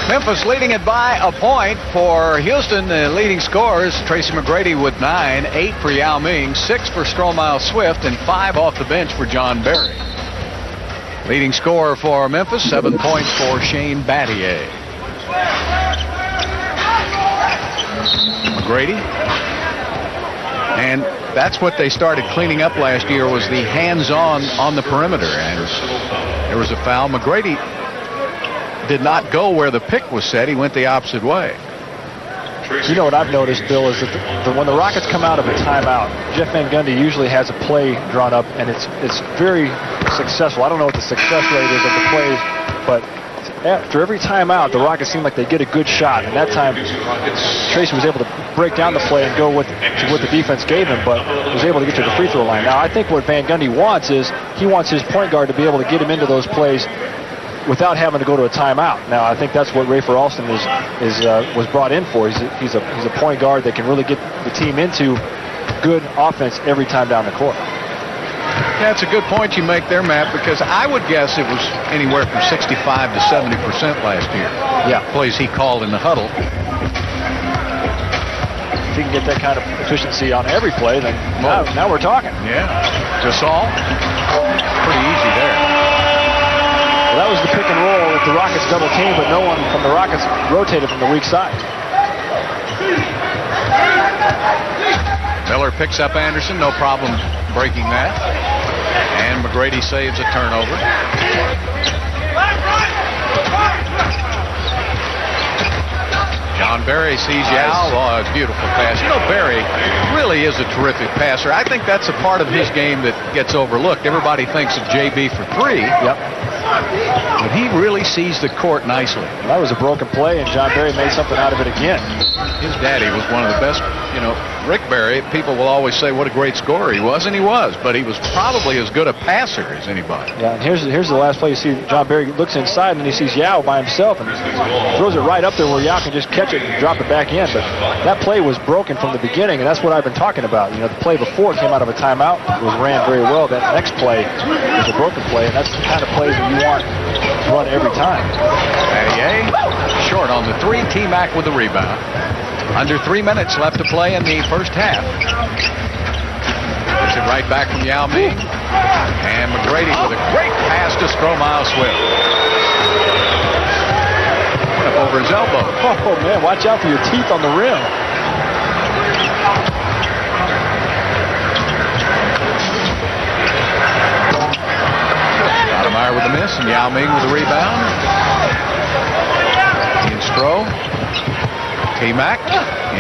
Memphis leading it by a point for Houston. The leading scorers, Tracy McGrady with 9, 8 for Yao Ming, 6 for Stromile Swift, and 5 off the bench for John Berry. Leading scorer for Memphis, 7 points for Shane Battier. McGrady. And that's what they started cleaning up last year, was the hands-on on the perimeter. And there was a foul. McGrady did not go where the pick was set. He went the opposite way. You know what I've noticed, Bill, is that when the Rockets come out of a timeout, Jeff Van Gundy usually has a play drawn up, and it's very successful. I don't know what the success rate is of the plays, but after every timeout, the Rockets seem like they get a good shot. And that time, Tracy was able to break down the play and go with what the defense gave him. But was able to get to the free throw line. Now, I think what Van Gundy wants is he wants his point guard to be able to get him into those plays without having to go to a timeout. Now, I think that's what Rafer Alston was brought in for. He's a point guard that can really get the team into good offense every time down the court. Yeah, it's a good point you make there, Matt, because I would guess it was anywhere from 65 to 70% last year. Yeah. Plays he called in the huddle. If he can get that kind of efficiency on every play, then now we're talking. Yeah. Gasol, pretty easy there. Well, that was the pick and roll that the Rockets double team, but no one from the Rockets rotated from the weak side. Miller picks up Anderson, no problem breaking that. And McGrady saves a turnover. John Barry sees Yao. Oh, a beautiful pass. You know, Barry really is a terrific passer. I think that's a part of his game that gets overlooked. Everybody thinks of JB for three. Yep. But he really sees the court nicely. That was a broken play, and John Barry made something out of it again. His daddy was one of the best, you know, Rick Barry. People will always say what a great scorer he was, and he was. But he was probably as good a passer as anybody. Yeah, and here's the last play. You see John Barry looks inside, and he sees Yao by himself, and throws it right up there where Yao can just catch it and drop it back in. But that play was broken from the beginning, and that's what I've been talking about. You know, the play before came out of a timeout. It was ran very well. That next play was a broken play, and that's the kind of plays that you want to run every time. Mattier, short on the three. T-Mac with the rebound. Under 3 minutes left to play in the first half. Gets it right back from Yao Ming. And McGrady with a great pass to Stromile Swift. Went up over his elbow. Oh, man, watch out for your teeth on the rim. Stoudemire with the miss, and Yao Ming with the rebound. Ian Stroh. T-Mac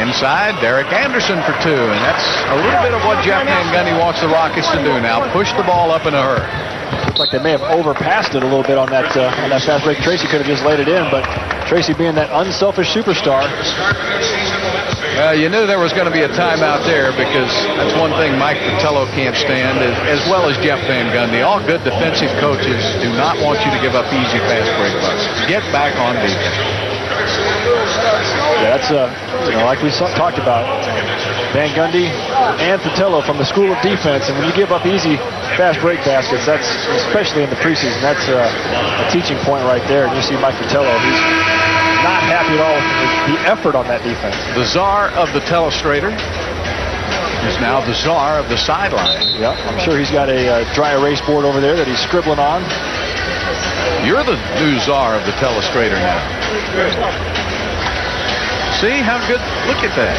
inside. Derek Anderson for two, and that's a little bit of what Jeff Van Gundy wants the Rockets to do now. Push the ball up in a hurry. Looks like they may have overpassed it a little bit on that fast break. Tracy could have just laid it in, but Tracy being that unselfish superstar. Well, you knew there was going to be a timeout there because that's one thing Mike Fratello can't stand, as well as Jeff Van Gundy. All good defensive coaches do not want you to give up easy fast break buckets. Get back on defense. Yeah, that's like we talked about, Van Gundy and Fratello from the school of defense, and when you give up easy fast break baskets, that's especially in the preseason, that's a teaching point right there. And you see Mike Fratello, he's not happy at all with the effort on that defense. The czar of the telestrator is now the czar of the sideline. Yeah, I'm sure he's got a dry erase board over there that he's scribbling on. You're the new czar of the telestrator now. See how good? Look at that.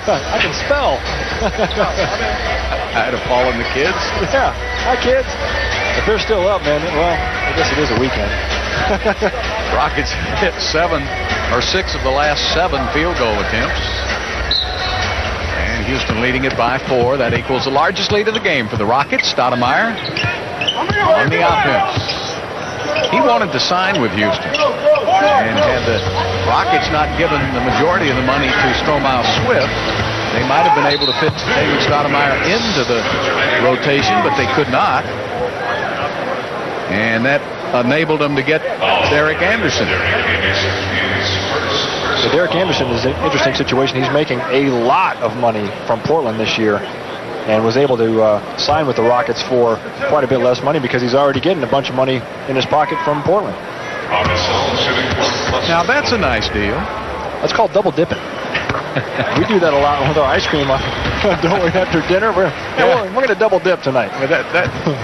I can spell. I had to fall in the kids. Yeah. Hi, kids. If they're still up, man, well, I guess it is a weekend. Rockets hit 6 of the last 7 field goal attempts. And Houston leading it by 4. That equals the largest lead of the game for the Rockets. Stoudemire on the offense. He wanted to sign with Houston. And had the Rockets not given the majority of the money to Stromile Swift, they might have been able to fit David Stoudemire into the rotation, but they could not. And that enabled them to get Derek Anderson. So Derek Anderson is an interesting situation. He's making a lot of money from Portland this year and was able to sign with the Rockets for quite a bit less money because he's already getting a bunch of money in his pocket from Portland. Now that's a nice deal. That's called double dipping. We do that a lot with our ice cream, don't we? After dinner, we're going to double dip tonight.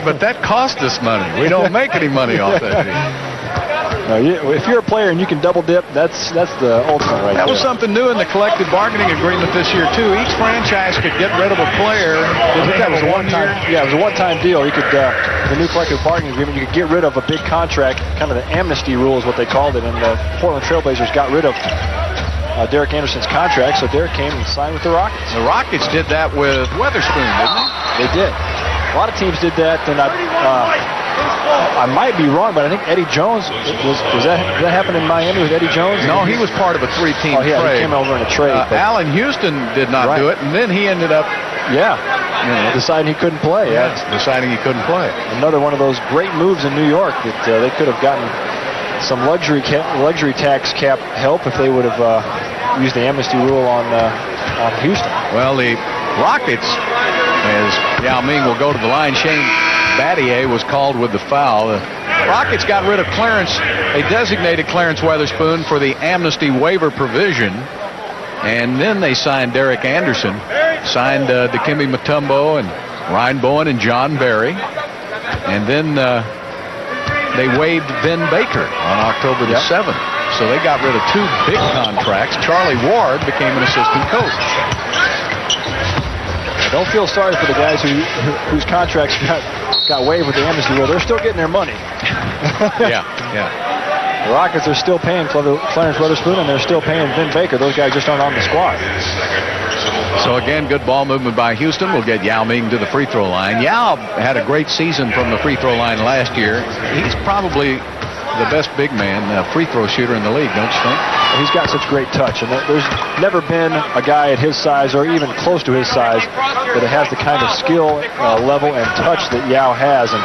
But that cost us money. We don't make any money off that deal. No, if you're a player and you can double dip, that's the ultimate right there. That was something new in the collective bargaining agreement this year too. Each franchise could get rid of a player. That was a one-time. Yeah, it was a one-time deal. You could the new collective bargaining agreement. You could get rid of a big contract, kind of the amnesty rule is what they called it, and the Portland Trailblazers got rid of Derek Anderson's contract, so Derek came and signed with the Rockets. The Rockets did that with Weatherspoon, didn't they? They did. A lot of teams did that, and I might be wrong, but I think Eddie Jones, did that happen in Miami with Eddie Jones? No, he was part of a 3-team trade. He came over in a trade. Allen Houston did not do it, and then he ended up deciding he couldn't play. Yeah, deciding he couldn't play. Another one of those great moves in New York that they could have gotten some luxury tax cap help if they would have used the amnesty rule on Houston. Well, the Rockets, as Yao Ming will go to the line, Shane Battier was called with the foul. The Rockets got rid of Clarence. They designated Clarence Weatherspoon for the amnesty waiver provision. And then they signed Derek Anderson, signed Dikembe Mutombo and Ryan Bowen and John Barry. And then they waived Ben Baker on October the 7th. So they got rid of two big contracts. Charlie Ward became an assistant coach. Don't feel sorry for the guys whose contracts got waived with the amnesty rule. They're still getting their money. Yeah. The Rockets are still paying Clarence Weatherspoon, and they're still paying Vin Baker. Those guys just aren't on the squad. So again, good ball movement by Houston. We'll get Yao Ming to the free throw line. Yao had a great season from the free throw line last year. He's probably the best big man free throw shooter in the league, don't you think? He's got such great touch, and there's never been a guy at his size or even close to his size that has the kind of skill level and touch that Yao has. And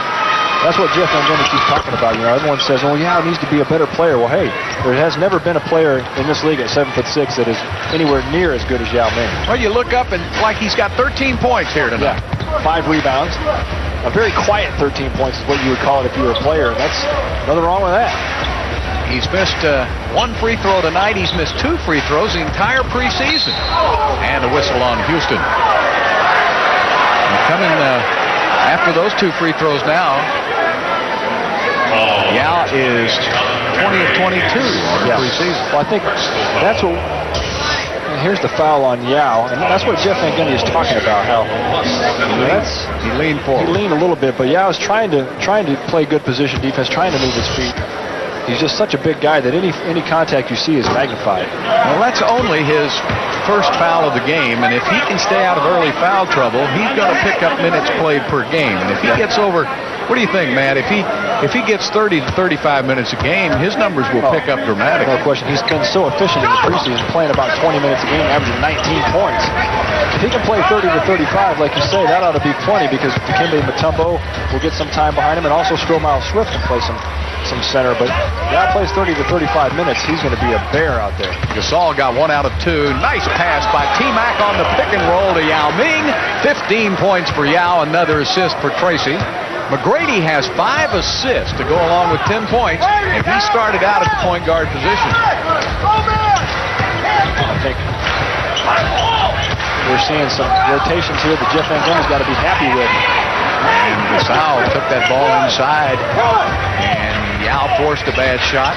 that's what Jeff Van Gundy keeps talking about. Everyone says, "Oh, Yao needs to be a better player." Well, hey, there has never been a player in this league at 7'6" that is anywhere near as good as Yao Ming. Well, you look up and like he's got 13 points here tonight. Yeah, 5 rebounds. A very quiet 13 points is what you would call it if you were a player, and that's nothing wrong with that. He's missed one free throw tonight. He's missed 2 free throws the entire preseason. And a whistle on Houston. And coming after those 2 free throws now, Yao is 20 of 22 on the preseason. Well, I think that's what... Here's the foul on Yao, and that's what Jeff Van Gundy is talking about. How he leaned forward. He leaned a little bit, but Yao is trying to play good position defense, trying to move his feet. He's just such a big guy that any contact you see is magnified. Well, that's only his first foul of the game, and if he can stay out of early foul trouble, he's going to pick up minutes played per game. And if he gets over, what do you think, Matt? If he gets 30 to 35 minutes a game, his numbers will pick up dramatically. No question. He's been so efficient in the preseason, playing about 20 minutes a game, averaging 19 points. If he can play 30 to 35, like you say, that ought to be plenty because Dikembe Mutombo will get some time behind him, and also Stromile Swift can play some center. But Yao plays 30 to 35 minutes. He's going to be a bear out there. Gasol got 1 out of 2. Nice pass by T-Mac on the pick and roll to Yao Ming. 15 points for Yao, another assist for Tracy. McGrady has 5 assists to go along with 10 points, and he started out at the point guard position. I think we're seeing some rotations here that Jeff Van Gundy's got to be happy with. And Gasol took that ball inside, and Yao forced a bad shot.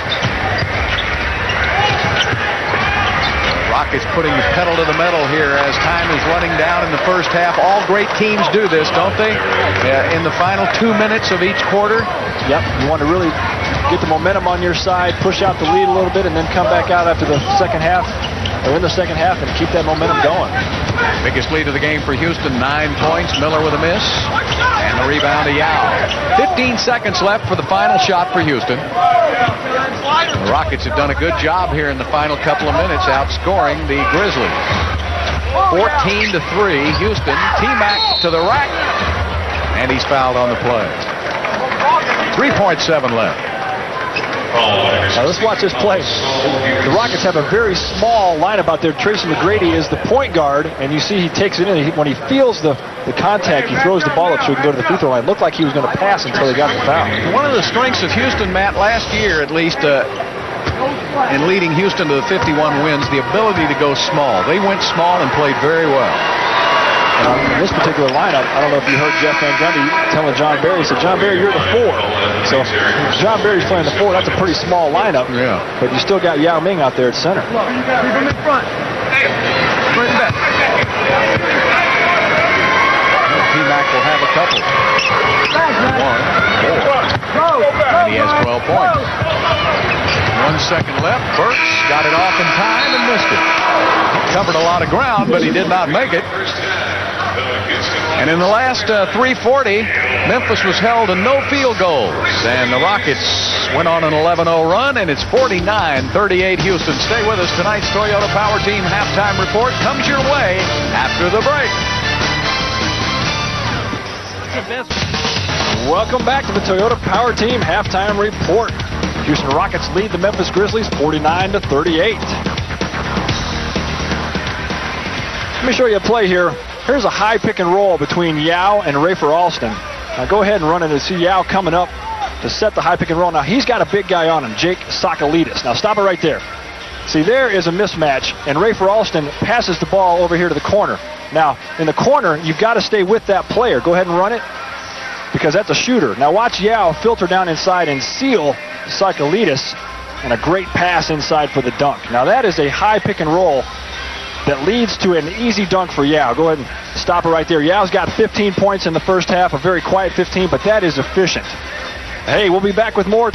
Rockets putting the pedal to the metal here as time is running down in the first half. All great teams do this, don't they? In the final 2 minutes of each quarter. Yep, you want to really get the momentum on your side, push out the lead a little bit, and then come back out after the second half, or in the second half, and keep that momentum going. Biggest lead of the game for Houston, 9 points. Miller with a miss, and the rebound to Yao. 15 seconds left for the final shot for Houston. The Rockets have done a good job here in the final couple of minutes, outscoring the Grizzlies. 14 to 3, Houston. T-Mac to the rack, and he's fouled on the play. 3.7 left. Now let's watch this play. The Rockets have a very small lineup out there. Tracy McGrady is the point guard, and you see he takes it in. When he feels the contact, he throws the ball up so he can go to the free throw line. It looked like he was going to pass until he got the foul. One of the strengths of Houston, Matt, last year at least, in leading Houston to the 51 wins, the ability to go small. They went small and played very well. In this particular lineup, I don't know if you heard Jeff Van Gundy telling John Barry, he said, "John Barry, you're the 4. So if John Barry's playing the 4, that's a pretty small lineup. Yeah. But you still got Yao Ming out there at center. Keep him in front. Bring him back. T-Mac will have a couple. 1, 4. And he has 12 points. 1 second left. Burks got it off in time and missed it. He covered a lot of ground, but he did not make it. And in the last 3:40, Memphis was held to no field goals. And the Rockets went on an 11-0 run, and it's 49-38 Houston. Stay with us. Tonight's Toyota Power Team halftime report comes your way after the break. Welcome back to the Toyota Power Team Halftime Report. Houston Rockets lead the Memphis Grizzlies 49-38. Let me show you a play here. Here's a high pick and roll between Yao and Rafer Alston. Now go ahead and run it and see Yao coming up to set the high pick and roll. Now he's got a big guy on him, Gasol16p. Now stop it right there. See, there is a mismatch, and Rafer Alston passes the ball over here to the corner. Now, in the corner, you've got to stay with that player. Go ahead and run it, because that's a shooter. Now watch Yao filter down inside and seal Gasol16p, and a great pass inside for the dunk. Now that is a high pick and roll that leads to an easy dunk for Yao. Go ahead and stop it right there. Yao's got 15 points in the first half, a very quiet 15, but that is efficient. Hey, we'll be back with more.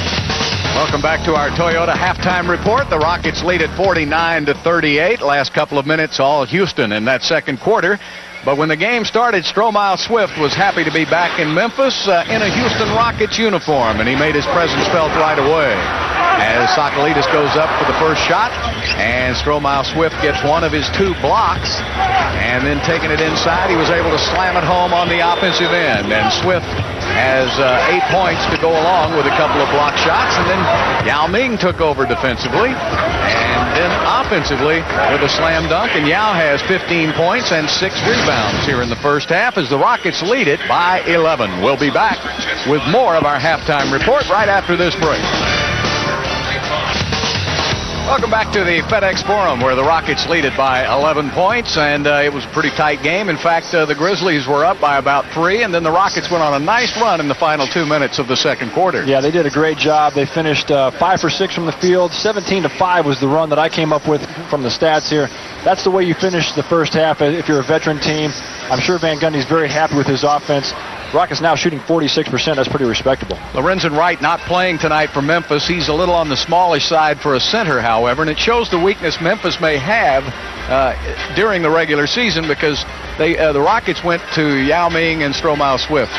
Welcome back to our Toyota halftime report. The Rockets lead at 49-38. Last couple of minutes, all Houston in that second quarter. But when the game started, Stromile Swift was happy to be back in Memphis in a Houston Rockets uniform, and he made his presence felt right away. As Gasol16p goes up for the first shot, and Stromile Swift gets one of his 2 blocks, and then taking it inside, he was able to slam it home on the offensive end. And Swift has 8 points to go along with a couple of block shots, and then Yao Ming took over defensively, and then offensively with a slam dunk, and Yao has 15 points and 6 rebounds here in the first half as the Rockets lead it by 11. We'll be back with more of our halftime report right after this break. Welcome back to the FedEx Forum, where the Rockets lead it by 11 points, and it was a pretty tight game. In fact, the Grizzlies were up by about 3, and then the Rockets went on a nice run in the final 2 minutes of the second quarter. Yeah, they did a great job. They finished 5 for 6 from the field. 17-5 was the run that I came up with from the stats here. That's the way you finish the first half if you're a veteran team. I'm sure Van Gundy's very happy with his offense. Rockets now shooting 46%. That's pretty respectable. Lorenzen Wright not playing tonight for Memphis. He's a little on the smallish side for a center, however, and it shows the weakness Memphis may have during the regular season, because the Rockets went to Yao Ming and Stromile Swift.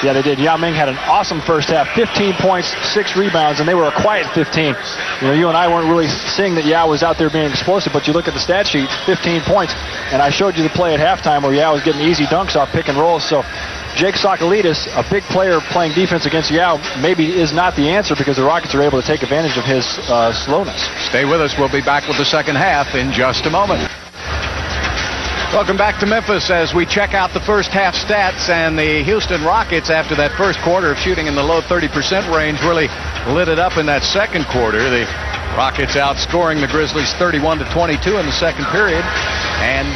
Yeah, they did. Yao Ming had an awesome first half, 15 points, 6 rebounds, and they were a quiet 15. You know, you and I weren't really seeing that Yao was out there being explosive, but you look at the stat sheet, 15 points, and I showed you the play at halftime where Yao was getting easy dunks off pick and rolls. So Gasol16p, a big player playing defense against Yao, maybe is not the answer, because the Rockets are able to take advantage of his slowness. Stay with us. We'll be back with the second half in just a moment. Welcome back to Memphis as we check out the first half stats, and the Houston Rockets, after that first quarter of shooting in the low 30% range, really lit it up in that second quarter. The Rockets outscoring the Grizzlies 31-22 in the second period, and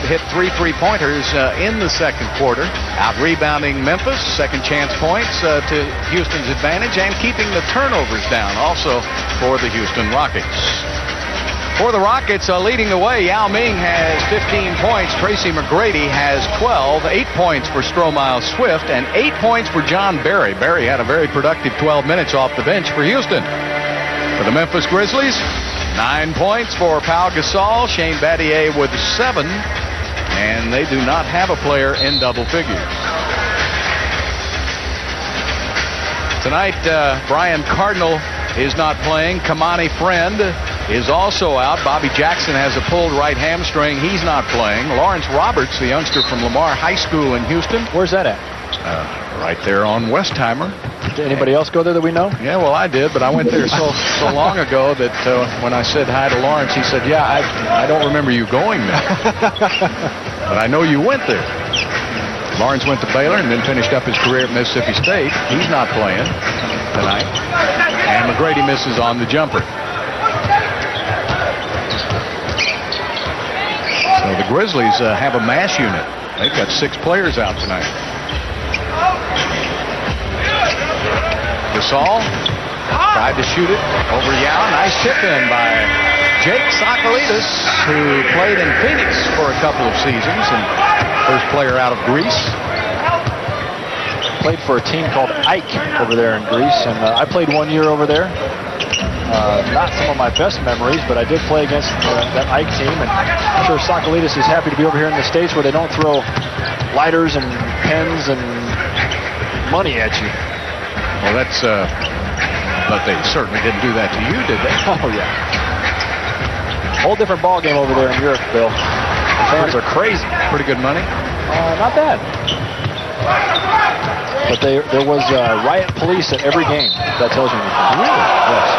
hit 3 3-pointers in the second quarter, out-rebounding Memphis, second chance points to Houston's advantage, and keeping the turnovers down also for the Houston Rockets. For the Rockets, leading the way, Yao Ming has 15 points. Tracy McGrady has 12, 8 points for Stromile Swift, and 8 points for John Barry. Barry had a very productive 12 minutes off the bench for Houston. For the Memphis Grizzlies, 9 points for Pau Gasol, Shane Battier with 7, and they do not have a player in double figures. Tonight, Brian Cardinal is not playing. Kamani Friend is also out. Bobby Jackson has a pulled right hamstring. He's not playing. Lawrence Roberts, the youngster from Lamar High School in Houston. Where's that at? Right there on Westheimer. Did anybody else go there that we know? Yeah, well, I did, but I went there so long ago that when I said hi to Lawrence, he said, yeah, I don't remember you going there. But I know you went there. Lawrence went to Baylor and then finished up his career at Mississippi State. He's not playing tonight. And McGrady misses on the jumper. So the Grizzlies have a mass unit. They've got 6 players out tonight. Gasol tried to shoot it over Yao. Nice tip in by Gasol16p, who played in Phoenix for a couple of seasons, and first player out of Greece. Played for a team called Ike over there in Greece, and I played 1 year over there. Not some of my best memories, but I did play against that Ike team, and I'm sure Gasol16p is happy to be over here in the States where they don't throw lighters and pens and money at you. Well, that's, but they certainly didn't do that to you, did they? Oh, yeah. Whole different ball game over there in Europe, Bill. The fans are crazy. Pretty good money? Not bad. But there was riot police at every game. That tells you anything. Really? Yes.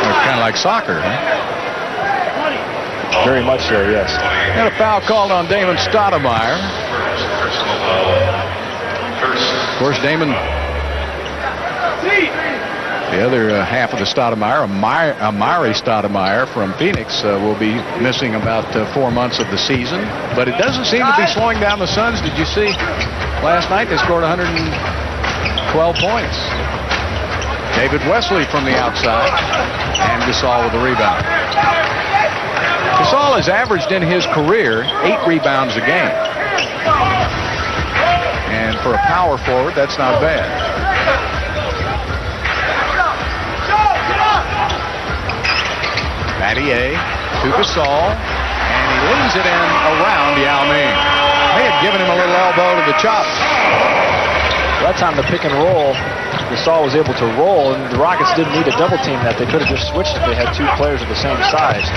It's kind of like soccer, huh? Very much so, yes. And a foul called on Damon Stoudemire. Of course, Damon, the other half of the Stoudemire, Amari Stoudemire from Phoenix, will be missing about 4 months of the season. But it doesn't seem to be slowing down the Suns. Did you see last night they scored 112 points? David Wesley from the outside, and Gasol with the rebound. Gasol has averaged in his career 8 rebounds a game. And for a power forward, that's not bad. Battier to Gasol, and he leaves it in around Yao Ming. They had given him a little elbow to the chop. That time the pick and roll, Gasol was able to roll, and the Rockets didn't need a double team that. They could have just switched if they had 2 players of the same size.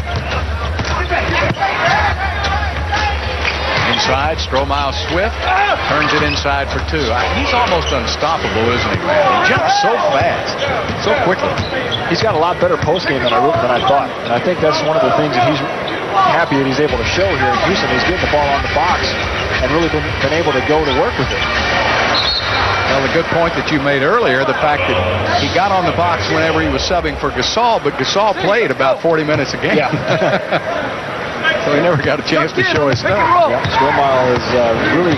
Inside, Stromile Swift turns it inside for 2. He's almost unstoppable, isn't he, man? He jumps so fast, so quickly. He's got a lot better postgame than I thought. And I think that's one of the things that he's happy that he's able to show here in Houston. He's getting the ball on the box and really been able to go to work with it. Well, the good point that you made earlier, the fact that he got on the box whenever he was subbing for Gasol, but Gasol played about 40 minutes a game. Yeah. So he never got a chance to show his stuff. Yeah, Stromile is really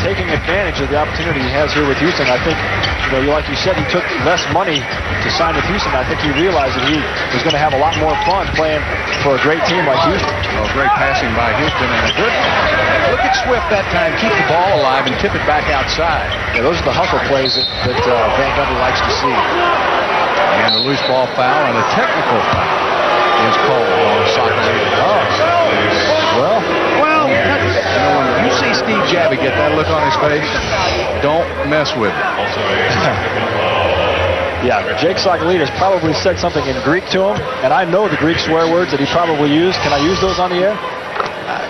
taking advantage of the opportunity he has here with Houston. I think, like you said, he took less money to sign with Houston. I think he realized that he was going to have a lot more fun playing for a great team like Houston. Well, great passing by Houston and a good look at Swift that time. Keep the ball alive and tip it back outside. Yeah, those are the hustle plays that Van Gundy likes to see. And a loose ball foul and a technical foul is called on Soccer. Well, when you see Steve Jabby get that look on his face, don't mess with it. Yeah, Jake Sokolidis probably said something in Greek to him, and I know the Greek swear words that he probably used. Can I use those on the air?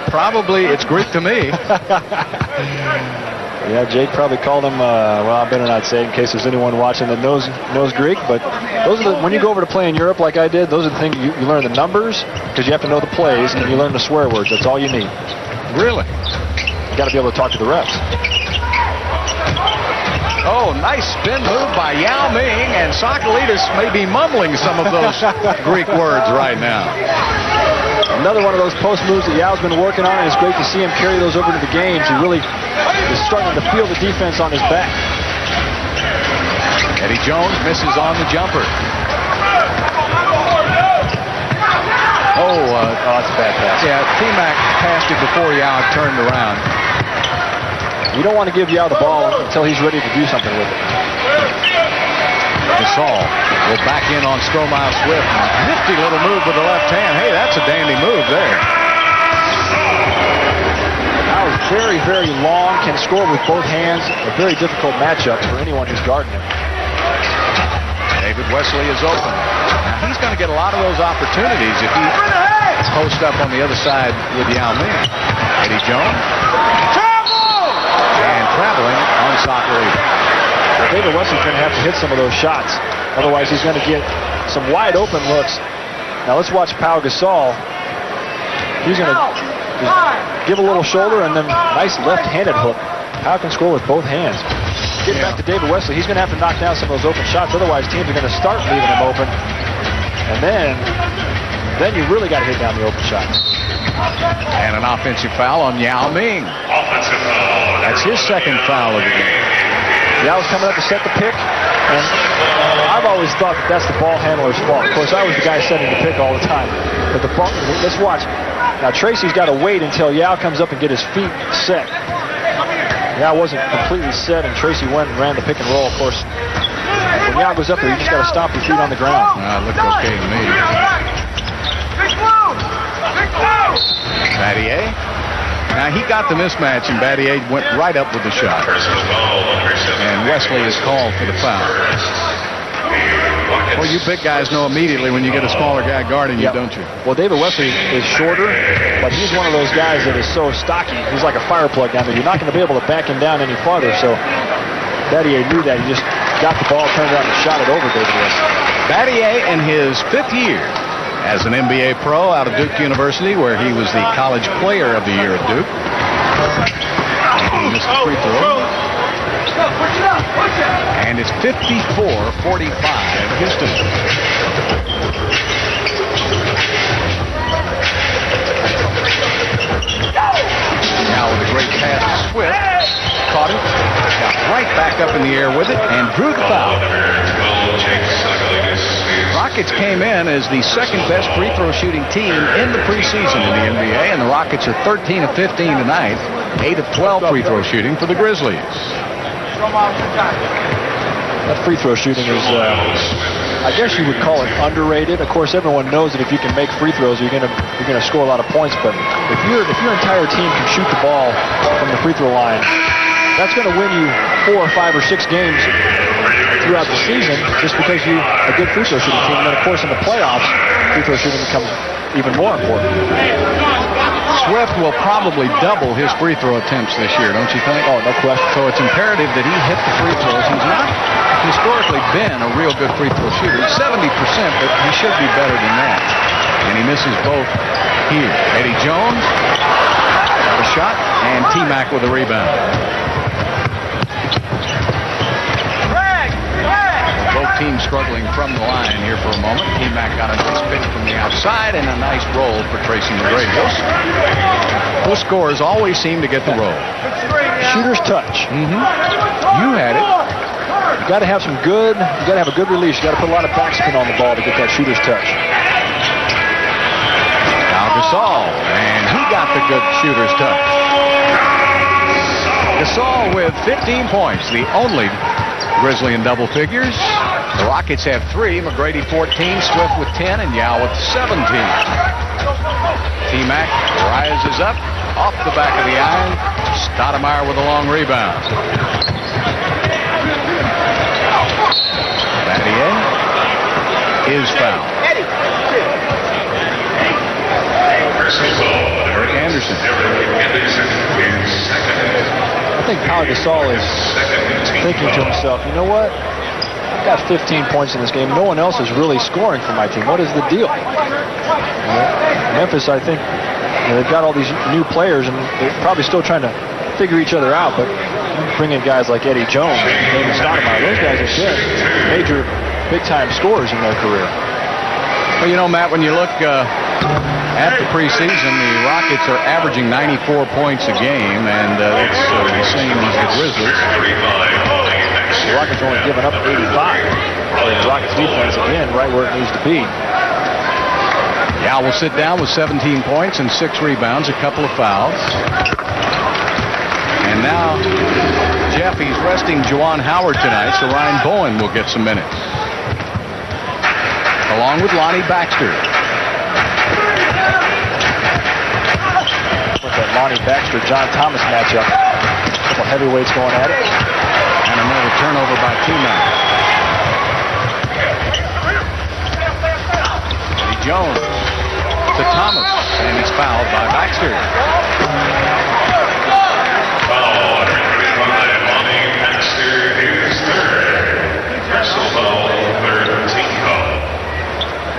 Probably. It's Greek to me. Yeah, Jake probably called him, well, I better not say it in case there's anyone watching that knows Greek, but those are when you go over to play in Europe like I did, those are the things you learn the numbers, because you have to know the plays, and you learn the swear words. That's all you need. Really? You got to be able to talk to the refs. Oh, nice spin move by Yao Ming, and Sokolidis may be mumbling some of those Greek words right now. Another one of those post moves that Yao's been working on, and it's great to see him carry those over to the games. He really is starting to feel the defense on his back. Eddie Jones misses on the jumper. That's a bad pass. Yeah, T-Mac passed it before Yao turned around. You don't want to give Yao the ball until he's ready to do something with it. Gasol will back in on Stromile Swift. Nifty little move with the left hand. Hey, that's a dandy move there. Yao is very, very long, can score with both hands. A very difficult matchup for anyone who's guarding him. David Wesley is open. Now, he's going to get a lot of those opportunities if he posts up on the other side with Yao Ming. Eddie Jones. And traveling on Sokolidis. David Wesley's going to have to hit some of those shots. Otherwise, he's going to get some wide open looks. Now, let's watch Pau Gasol. He's going to give a little shoulder and then nice left-handed hook. Pau can score with both hands. Getting back to David Wesley, he's going to have to knock down some of those open shots. Otherwise, teams are going to start leaving him open. And then you really got to hit down the open shots. And an offensive foul on Yao Ming. That's his second foul of the game. Yao's coming up to set the pick, and I've always thought that that's the ball handler's fault. Of course, I was the guy setting the pick all the time. But the ball, let's watch. Now, Tracy's got to wait until Yao comes up and get his feet set. Yao wasn't completely set, and Tracy went and ran the pick and roll. Of course, when Yao goes up there, you just got to stomp your feet on the ground. Looked okay to me. Battier. Now, he got the mismatch, and Battier went right up with the shot. And Wesley is called for the foul. Rockets. Well, you big guys know immediately when you get a smaller guy guarding you, don't you? Well, David Wesley is shorter, but he's one of those guys that is so stocky. He's like a fire plug down there. You're not going to be able to back him down any farther. So Battier knew that. He just got the ball, turned around, and shot it over David Wesley. Battier in his 5th year as an NBA pro out of Duke University, where he was the College Player of the Year at Duke. And he missed the free throw. And it's 54-45 Houston. Now with a great pass to Swift. Caught it. Got right back up in the air with it and drew the foul. Rockets came in as the second best free throw shooting team in the preseason in the NBA, and the Rockets are 13 of 15 tonight. 8 of 12 free throw shooting for the Grizzlies. That free throw shooting is, I guess you would call it underrated. Of course, everyone knows that if you can make free throws, you're gonna score a lot of points. But if your entire team can shoot the ball from the free throw line, that's going to win you 4 or 5 or 6 games throughout the season, just because you're a good free throw shooting team. And then, of course, in the playoffs, free throw shooting becomes even more important. Swift will probably double his free throw attempts this year, don't you think? Oh, no question. So it's imperative that he hit the free throws. He's not historically been a real good free throw shooter. He's 70%, but he should be better than that. And he misses both here. Eddie Jones got a shot, and T-Mac with a rebound. Both teams struggling from the line here for a moment. T-Mac got a nice pitch from the outside and a nice roll for Tracy McGrady. Those scorers always seem to get the roll. Shooter's touch. You had it. You got to have some good. You got to have a good release. You got to put a lot of backspin on the ball to get that shooter's touch. Now Gasol, and he got the good shooter's touch. Gasol with 15 points, the only Grizzly in double figures. The Rockets have 3, McGrady 14, Swift with 10, and Yao with 17. T-Mac rises up off the back of the iron. Stoudemire with a long rebound. Battier is fouled. Eric Anderson. I think Pau Gasol is thinking to himself, you know what? I've got 15 points in this game. No one else is really scoring for my team. What is the deal? Memphis, I think, they've got all these new players, and they're probably still trying to figure each other out, but bring in guys like Eddie Jones and Stoudemire. Those guys are good, major, big-time scorers in their career. Well, you know, Matt, when you look at the preseason, the Rockets are averaging 94 points a game, and that's the same as the Grizzlies. The Rockets only given up 85. The Rockets defense, again, right where it needs to be. Yao will sit down with 17 points and 6 rebounds, a couple of fouls. And now, Jeff, he's resting Juwan Howard tonight, so Ryan Bowen will get some minutes. Along with Lonnie Baxter. With that Lonnie Baxter-John Thomas matchup. A couple heavyweights going at it. And another turnover by T-Mac. Eddie Jones to Thomas, and he's fouled by Baxter. Foul, number 25, Lonnie Baxter, his third. Personal foul, third team foul.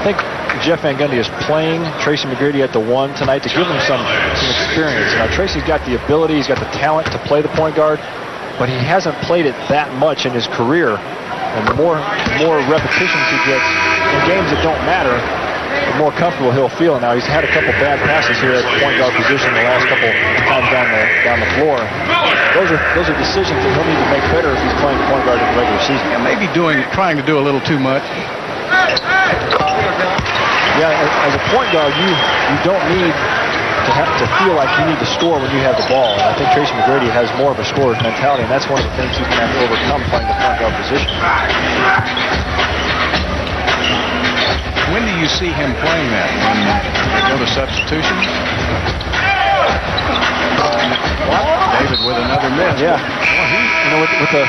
I think Jeff Van Gundy is playing Tracy McGrady at the 1 tonight to give him some experience. Now, Tracy's got the ability, he's got the talent to play the point guard, but he hasn't played it that much in his career. And the more repetitions he gets in games that don't matter, the more comfortable he'll feel. Now, he's had a couple bad passes here at the point guard position the last couple times down the floor. Those are decisions that he'll need to make better if he's playing point guard in the regular season. Yeah, maybe trying to do a little too much. Yeah, as a point guard, you don't need to have to feel like you need to score when you have the ball. And I think Tracy McGrady has more of a scorer's mentality, and that's one of the things he's going to have to overcome playing the point guard position. When do you see him playing that? When they go to substitution? David with another miss. Yeah. Well, with the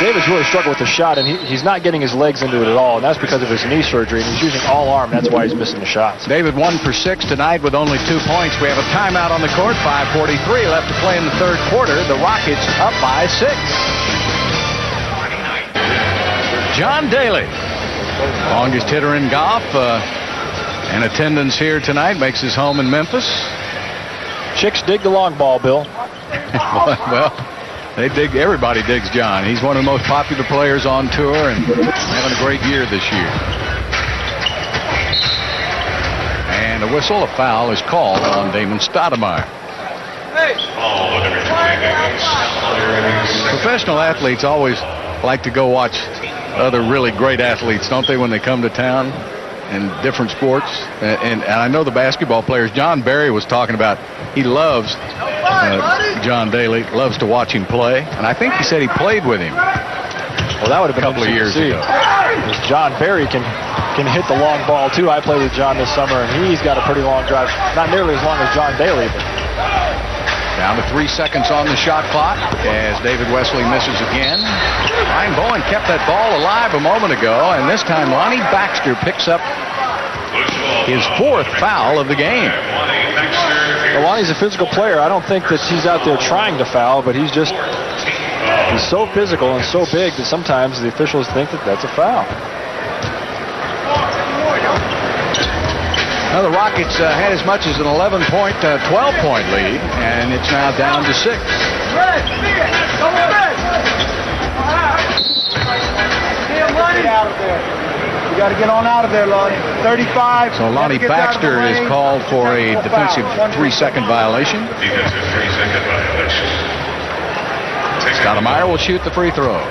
David's really struggled with the shot, and he's not getting his legs into it at all, and that's because of his knee surgery, and he's using all arm. That's why he's missing the shots. David 1 for 6 tonight with only 2 points. We have a timeout on the court. 5:43 left to play in the third quarter. The Rockets up by 6. John Daly, longest hitter in golf, in attendance here tonight, makes his home in Memphis. Chicks dig the long ball, Bill. Well, everybody digs John. He's one of the most popular players on tour and having a great year this year. And a whistle, a foul is called on Damon Stoudemire. Professional athletes always like to go watch other really great athletes, don't they, when they come to town in different sports? And I know the basketball players. John Barry was talking about he loves John Daly, loves to watch him play, and I think he said he played with him. Well, that would have been a couple of years ago. John Barry can hit the long ball too. I played with John this summer, and he's got a pretty long drive. Not nearly as long as John Daly, but. Down to 3 seconds on the shot clock as David Wesley misses again. Ryan Bowen kept that ball alive a moment ago, and this time Lonnie Baxter picks up his 4th foul of the game. Well, Lonnie's a physical player. I don't think that he's out there trying to foul, but he's so physical and so big that sometimes the officials think that that's a foul. Now the Rockets had as much as an 11-point, 12-point lead, and it's now down to 6. Get out of there. You got to get on out of there, Lonnie. 35. So Lonnie Baxter is called for a defensive 3-second violation. Defensive 3-second violation. Stoudemire will shoot the free throw.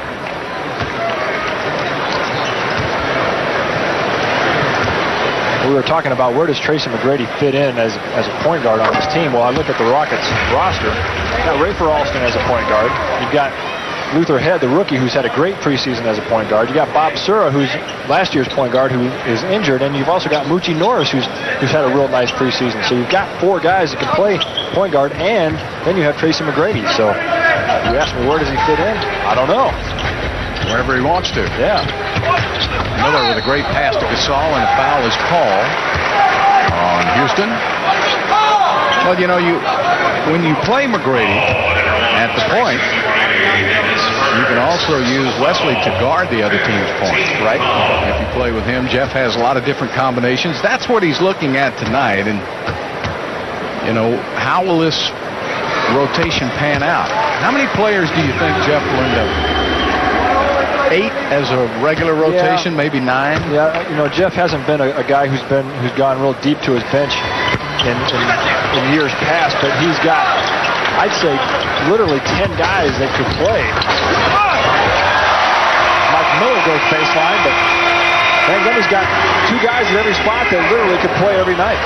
We were talking about where does Tracy McGrady fit in as a point guard on this team. Well, I look at the Rockets roster. You've got Rafer Alston as a point guard. You've got Luther Head, the rookie, who's had a great preseason as a point guard. You got Bob Sura, who's last year's point guard, who is injured, and you've also got Moochie Norris, who's had a real nice preseason. So you've got 4 guys that can play point guard, and then you have Tracy McGrady. So you ask me, where does he fit in? I don't know. Wherever he wants to. Yeah. Miller with a great pass to Gasol, and a foul is called on Houston. Well, you know, when you play McGrady at the point, you can also use Wesley to guard the other team's point, right? If you play with him, Jeff has a lot of different combinations. That's what he's looking at tonight. And, you know, how will this rotation pan out? How many players do you think Jeff will end up? 8 as a regular rotation, maybe 9. Yeah, you know, Jeff hasn't been a guy who's gone real deep to his bench in years past, but he's got, I'd say, literally 10 guys that could play. Mike Miller goes baseline, but then he's got 2 guys at every spot that literally could play every night.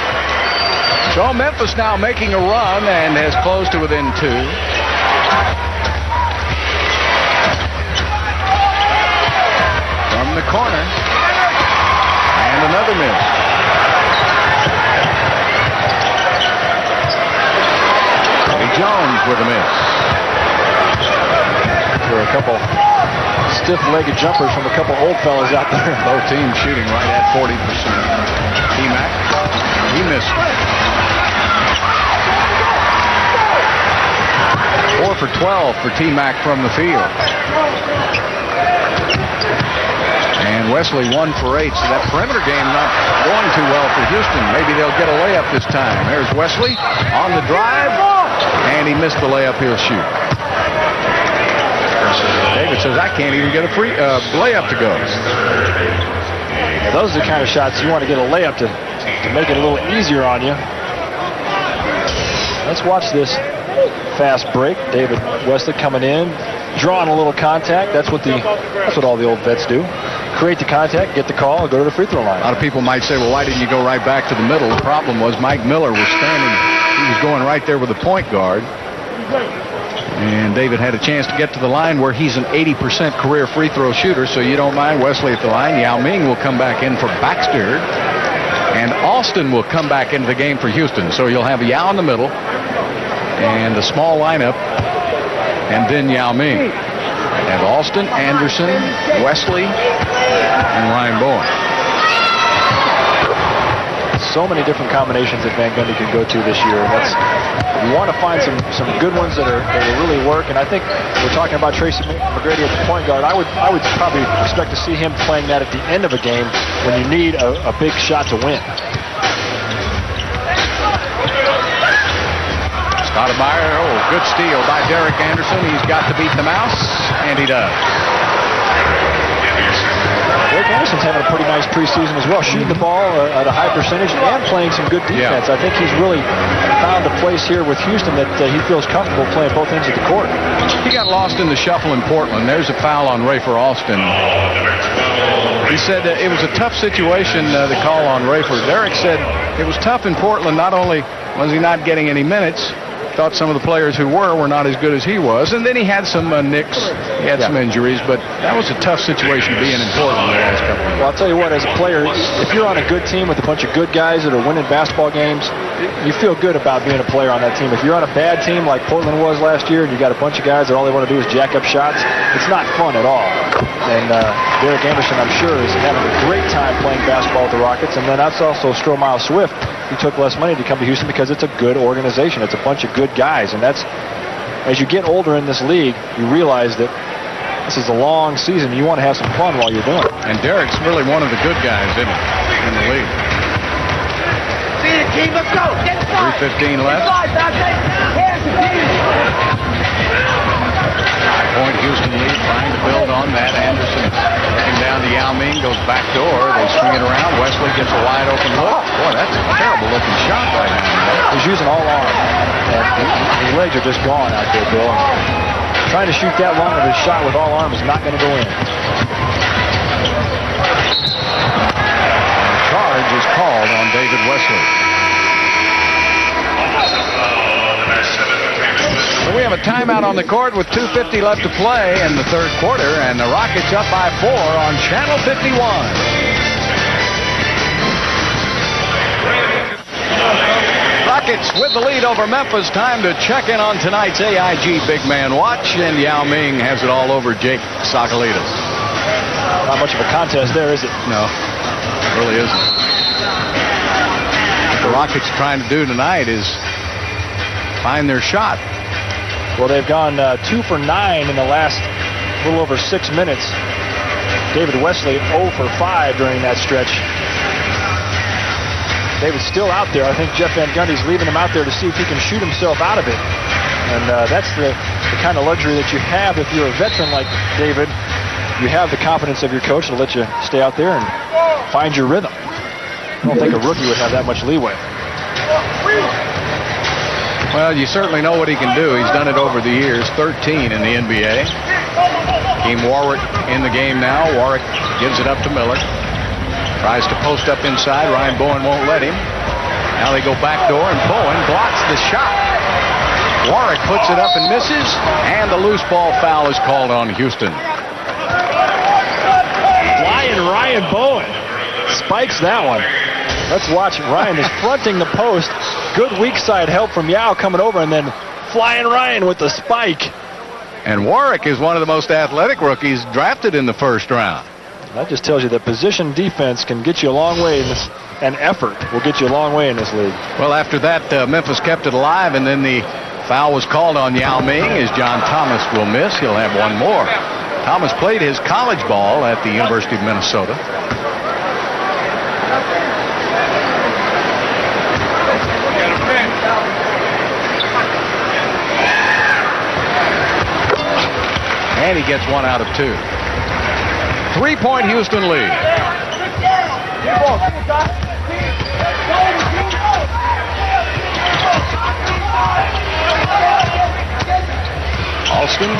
So Memphis now making a run and has closed to within 2. From the corner, and another miss. Eddie Jones with a miss. There are a couple stiff-legged jumpers from a couple old fellas out there. Both teams shooting right at 40%. T-Mac, he missed. 4 for 12 for T-Mac from the field. And Wesley 1 for 8, so that perimeter game not going too well for Houston. Maybe they'll get a layup this time. There's Wesley on the drive, and he missed the layup. He'll shoot. David says, I can't even get a free layup to go. Now, those are the kind of shots you want to get a layup to make it a little easier on you. Let's watch this fast break. David Wesley coming in, drawing a little contact. That's what all the old vets do. Create the contact, get the call, and go to the free throw line. A lot of people might say, well, why didn't you go right back to the middle? The problem was Mike Miller was standing. He was going right there with the point guard. And David had a chance to get to the line where he's an 80% career free throw shooter, so you don't mind Wesley at the line. Yao Ming will come back in for Baxter. And Alston will come back into the game for Houston. So you'll have Yao in the middle and a small lineup, and then Yao Ming. Have Alston, Anderson, Wesley, and Ryan Bowen. So many different combinations that Van Gundy can go to this year. You want to find some good ones that will really work. And I think we're talking about Tracy McGrady at the point guard. I would probably expect to see him playing that at the end of a game when you need a big shot to win. Stoudemire, good steal by Derek Anderson. He's got to beat the mouse, and he does. Derek Anderson's having a pretty nice preseason as well, shooting the ball at a high percentage and playing some good defense. I think he's really found a place here with Houston that he feels comfortable playing both ends of the court. He got lost in the shuffle in Portland. There's a foul on Rafer Alston. He said it was a tough situation, the call on Rafer. Derek said it was tough in Portland. Not only was he not getting any minutes, thought some of the players who were not as good as he was, and then he had some nicks, he had some injuries, but that was a tough situation to be in Portland the last couple of years. Well, I'll tell you what, as a player, if you're on a good team with a bunch of good guys that are winning basketball games, you feel good about being a player on that team. If you're on a bad team like Portland was last year, and you got a bunch of guys that all they want to do is jack up shots, it's not fun at all. And Derek Anderson, I'm sure, is having a great time playing basketball with the Rockets, and then that's also Stromile Swift. He took less money to come to Houston because it's a good organization. It's a bunch of good guys, and that's, as you get older in this league, you realize that this is a long season. You want to have some fun while you're doing it. And Derek's really one of the good guys, isn't he, in the league? 3:15 left. 5-point Houston lead, trying to build on that. Anderson looking down to Yao Ming, goes back door. They swing it around. Wesley gets a wide open look. Boy, that's a terrible looking shot right now. He's using all arm. His legs are just gone out there, Bill. Trying to shoot that long of his shot with all arm is not going to go in. Charge is called on David Wesley. So we have a timeout on the court with 2:50 left to play in the third quarter, and the Rockets up by 4 on Channel 51. Rockets with the lead over Memphis. Time to check in on tonight's AIG Big Man Watch, and Yao Ming has it all over Jake Sakalitas. Not much of a contest there, is it? No, it really isn't. What the Rockets trying to do tonight is find their shot. Well, they've gone 2 for 9 in the last little over 6 minutes. David Wesley 0 for 5 during that stretch. David's still out there. I think Jeff Van Gundy's leaving him out there to see if he can shoot himself out of it. And that's the kind of luxury that you have if you're a veteran like David. You have the confidence of your coach to let you stay out there and find your rhythm. I don't think a rookie would have that much leeway. Well, you certainly know what he can do. He's done it over the years, 13 in the NBA. Team Warwick in the game now. Warwick gives it up to Miller. Tries to post up inside. Ryan Bowen won't let him. Now they go back door, and Bowen blocks the shot. Warwick puts it up and misses, and the loose ball foul is called on Houston. Flying Ryan Bowen spikes that one. Let's watch. Ryan is fronting the post. Good weak side help from Yao coming over, and then flying Ryan with the spike. And Warwick is one of the most athletic rookies drafted in the first round. That just tells you that position defense can get you a long way in this, and effort will get you a long way in this league. Well, after that, Memphis kept it alive, and then the foul was called on Yao Ming as John Thomas will miss. He'll have one more. Thomas played his college ball at the University of Minnesota. And he gets one out of 2. 3-point Houston lead. Alston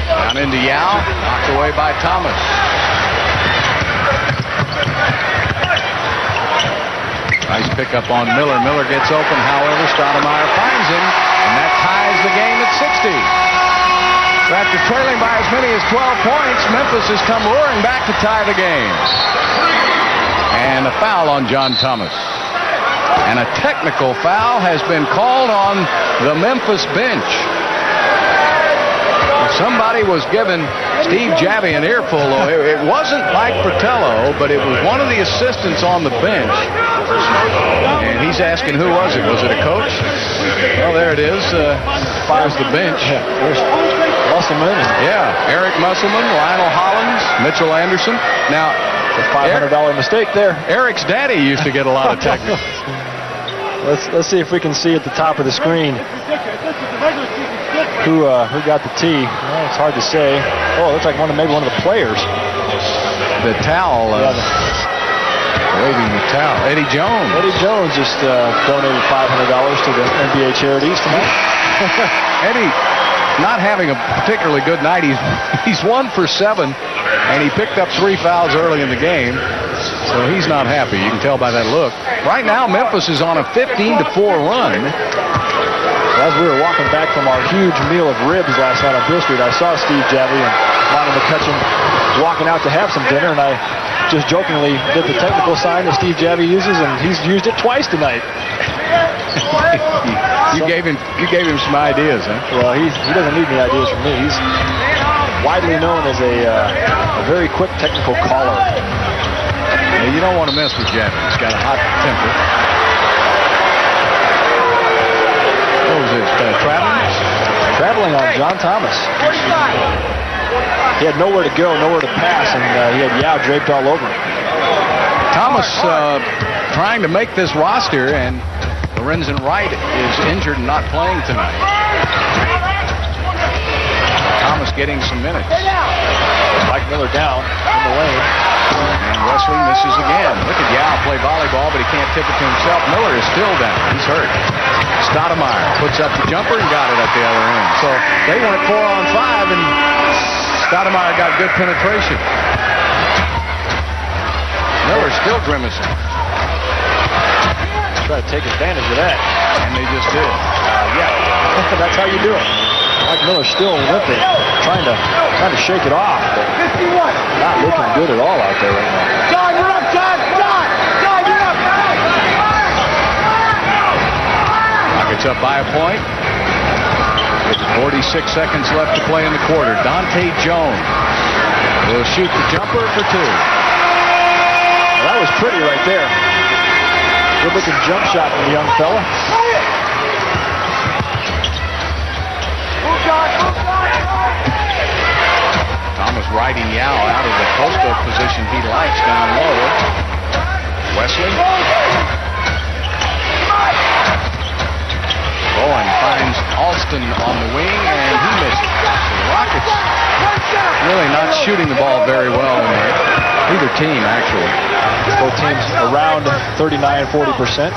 down into Yao, knocked away by Thomas. Nice pickup on Miller. Miller gets open, however, Stoudemire finds him, and that ties the game at 60. So after trailing by as many as 12 points, Memphis has come roaring back to tie the game. And a foul on John Thomas. And a technical foul has been called on the Memphis bench. Somebody was giving Steve Javy an earful, though. It wasn't Mike Fratello, but it was one of the assistants on the bench. And he's asking, who was it? Was it a coach? Oh, there it is. There's the bench. There's Musselman. Yeah, Eric Musselman, Lionel Hollins, Mitchell Anderson. Now, the $500 mistake there. Eric's daddy used to get a lot of technical. Let's see if we can see at the top of the screen who got the tee. Well, it's hard to say. Oh, it looks like maybe one of the players. The towel. Waving the towel. Eddie Jones. Eddie Jones just donated $500 to the NBA charities tonight. Eddie, not having a particularly good night. He's 1 for 7, and he picked up 3 fouls early in the game. So he's not happy. You can tell by that look. Right now, Memphis is on a 15-4 run. As we were walking back from our huge meal of ribs last night on Bill Street, I saw Steve Javy and Lonnie McCutcheon walking out to have some dinner, and I just jokingly did the technical sign that Steve Javy uses, and he's used it twice tonight. You gave him some ideas, huh? Well, he doesn't need any ideas from me. He's widely known as a very quick technical caller. Yeah, you don't want to mess with Javy. He's got a hot temper. What was it? Traveling on John Thomas. He had nowhere to go, nowhere to pass, and he had Yao draped all over him. Thomas trying to make this roster, and Lorenzen Wright is injured and not playing tonight. Thomas getting some minutes. Mike Miller down in the lane. And Wesley misses again. Look at Yao play volleyball, but he can't tip it to himself. Miller is still down. He's hurt. Stoudemire puts up the jumper and got it at the other end. So they went 4 on 5, and Stoudemire got good penetration. Miller still grimacing. Try to take advantage of that. And they just did. Yeah, that's how you do it. Mike Miller still limping, trying to shake it off, but not looking good at all out there right now. John, you're up, John! John, you're up! Rockets up by a point. 46 seconds left to play in the quarter. Dante Jones will shoot the jumper for 2. Well, that was pretty right there. Good looking jump shot from the young fella. Thomas riding Yao out of the post-up position he likes down low. Wesley. Bowen finds Alston on the wing, and he misses. The Rockets really not shooting the ball very well in there. Either team, actually. Both teams around 39-40%.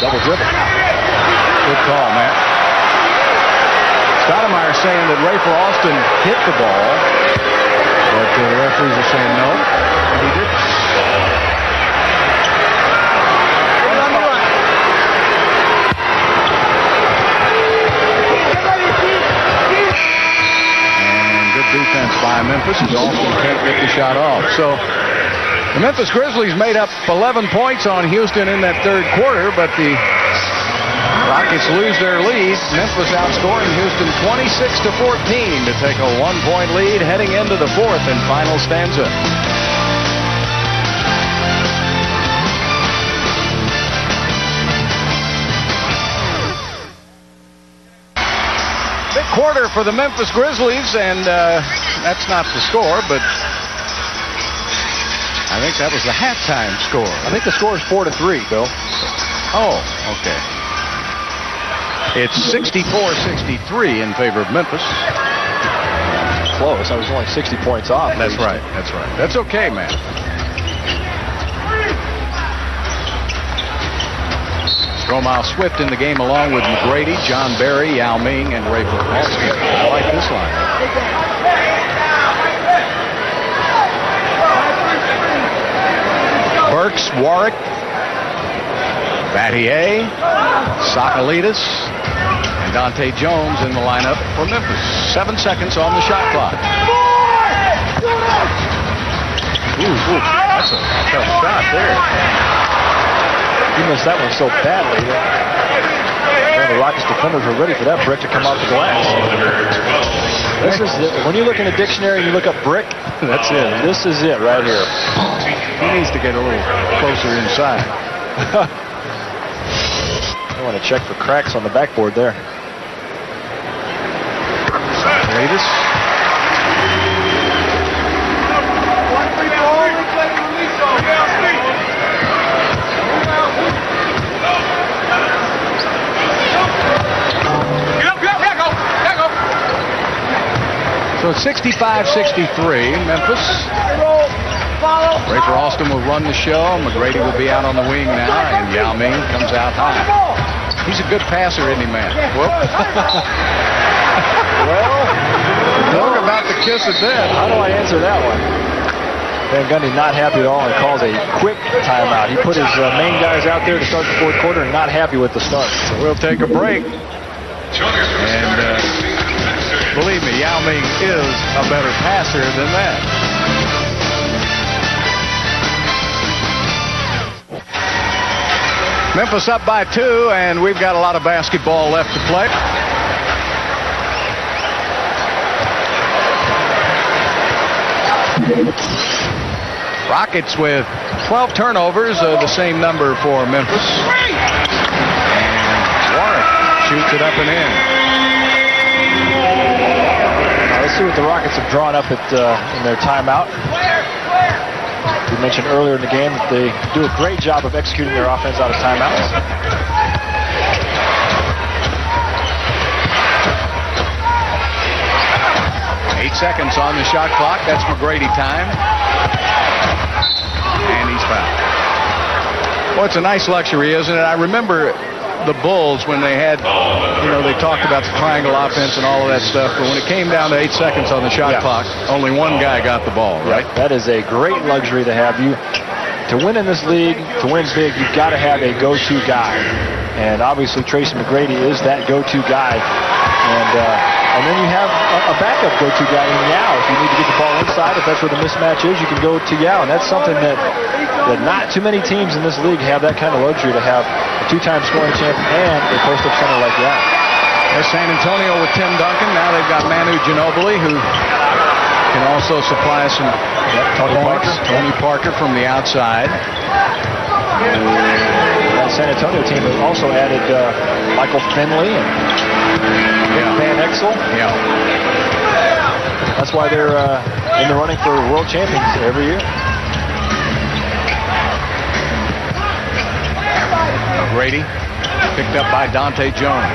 Double dribble. Good call, Matt. Stoudemire saying that Rafer Alston hit the ball, but the referees are saying no, he didn't. And good defense by Memphis, as Alston can't get the shot off. So the Memphis Grizzlies made up 11 points on Houston in that third quarter, but the Rockets lose their lead. Memphis outscoring Houston 26-14 to take a 1-point lead heading into the fourth and final stanza. Big quarter for the Memphis Grizzlies, and that's not the score, but I think that was the halftime score. I think the score is 4-3, Bill. Oh, okay. It's 64-63 in favor of Memphis. Close. I was only 60 points off. That's right. That's right. That's okay, man. Stromile Swift in the game along with McGrady, John Barry, Yao Ming, and Ray Alston. I like this line. Burks, Warwick, Battier, Sakalitis, and Dante Jones in the lineup for Memphis. 7 seconds on the shot clock. Ooh, That's a tough shot there. He missed that one so badly. The Rockets defenders were ready for that brick to come off the glass. This is it. When you look in a dictionary and you look up brick, that's it. This is it right here. He needs to get a little closer inside. I want to check for cracks on the backboard there. Davis. So it's 65-63, Memphis. Rafer Alston will run the show. McGrady will be out on the wing now, and Yao Ming comes out high. He's a good passer, isn't he, man? Well, talk about the kiss of death. How do I answer that one? Van Gundy not happy at all and calls a quick timeout. He put his main guys out there to start the fourth quarter and not happy with the start. So we'll take a break. And believe me, Yao Ming is a better passer than that. Memphis up by 2, and we've got a lot of basketball left to play. Rockets with 12 turnovers, the same number for Memphis. And Warren shoots it up and in. Now let's see what the Rockets have drawn up in their timeout. We mentioned earlier in the game that they do a great job of executing their offense out of timeouts. Eight seconds on the shot clock. That's McGrady time. And he's fouled. Well, it's a nice luxury, isn't it? I remember the Bulls when they had, they talked about the triangle offense and all of that stuff, but when it came down to 8 seconds on the shot clock, only one guy got the ball, right? That is a great luxury to have. To win in this league, to win big, you've got to have a go-to guy. And obviously Tracy McGrady is that go-to guy. And then you have a backup go-to guy in Yao. If you need to get the ball inside, if that's where the mismatch is, you can go to Yao. And that's something that not too many teams in this league have that kind of luxury to have a two-time scoring champ and a post-up center like Yao. There's San Antonio with Tim Duncan. Now they've got Manu Ginobili, who can also supply some points. Tony Parker from the outside. That San Antonio team has also added Michael Finley and Van Exel. Yeah. That's why they're in the running for world champions every year. McGrady picked up by Dante Jones.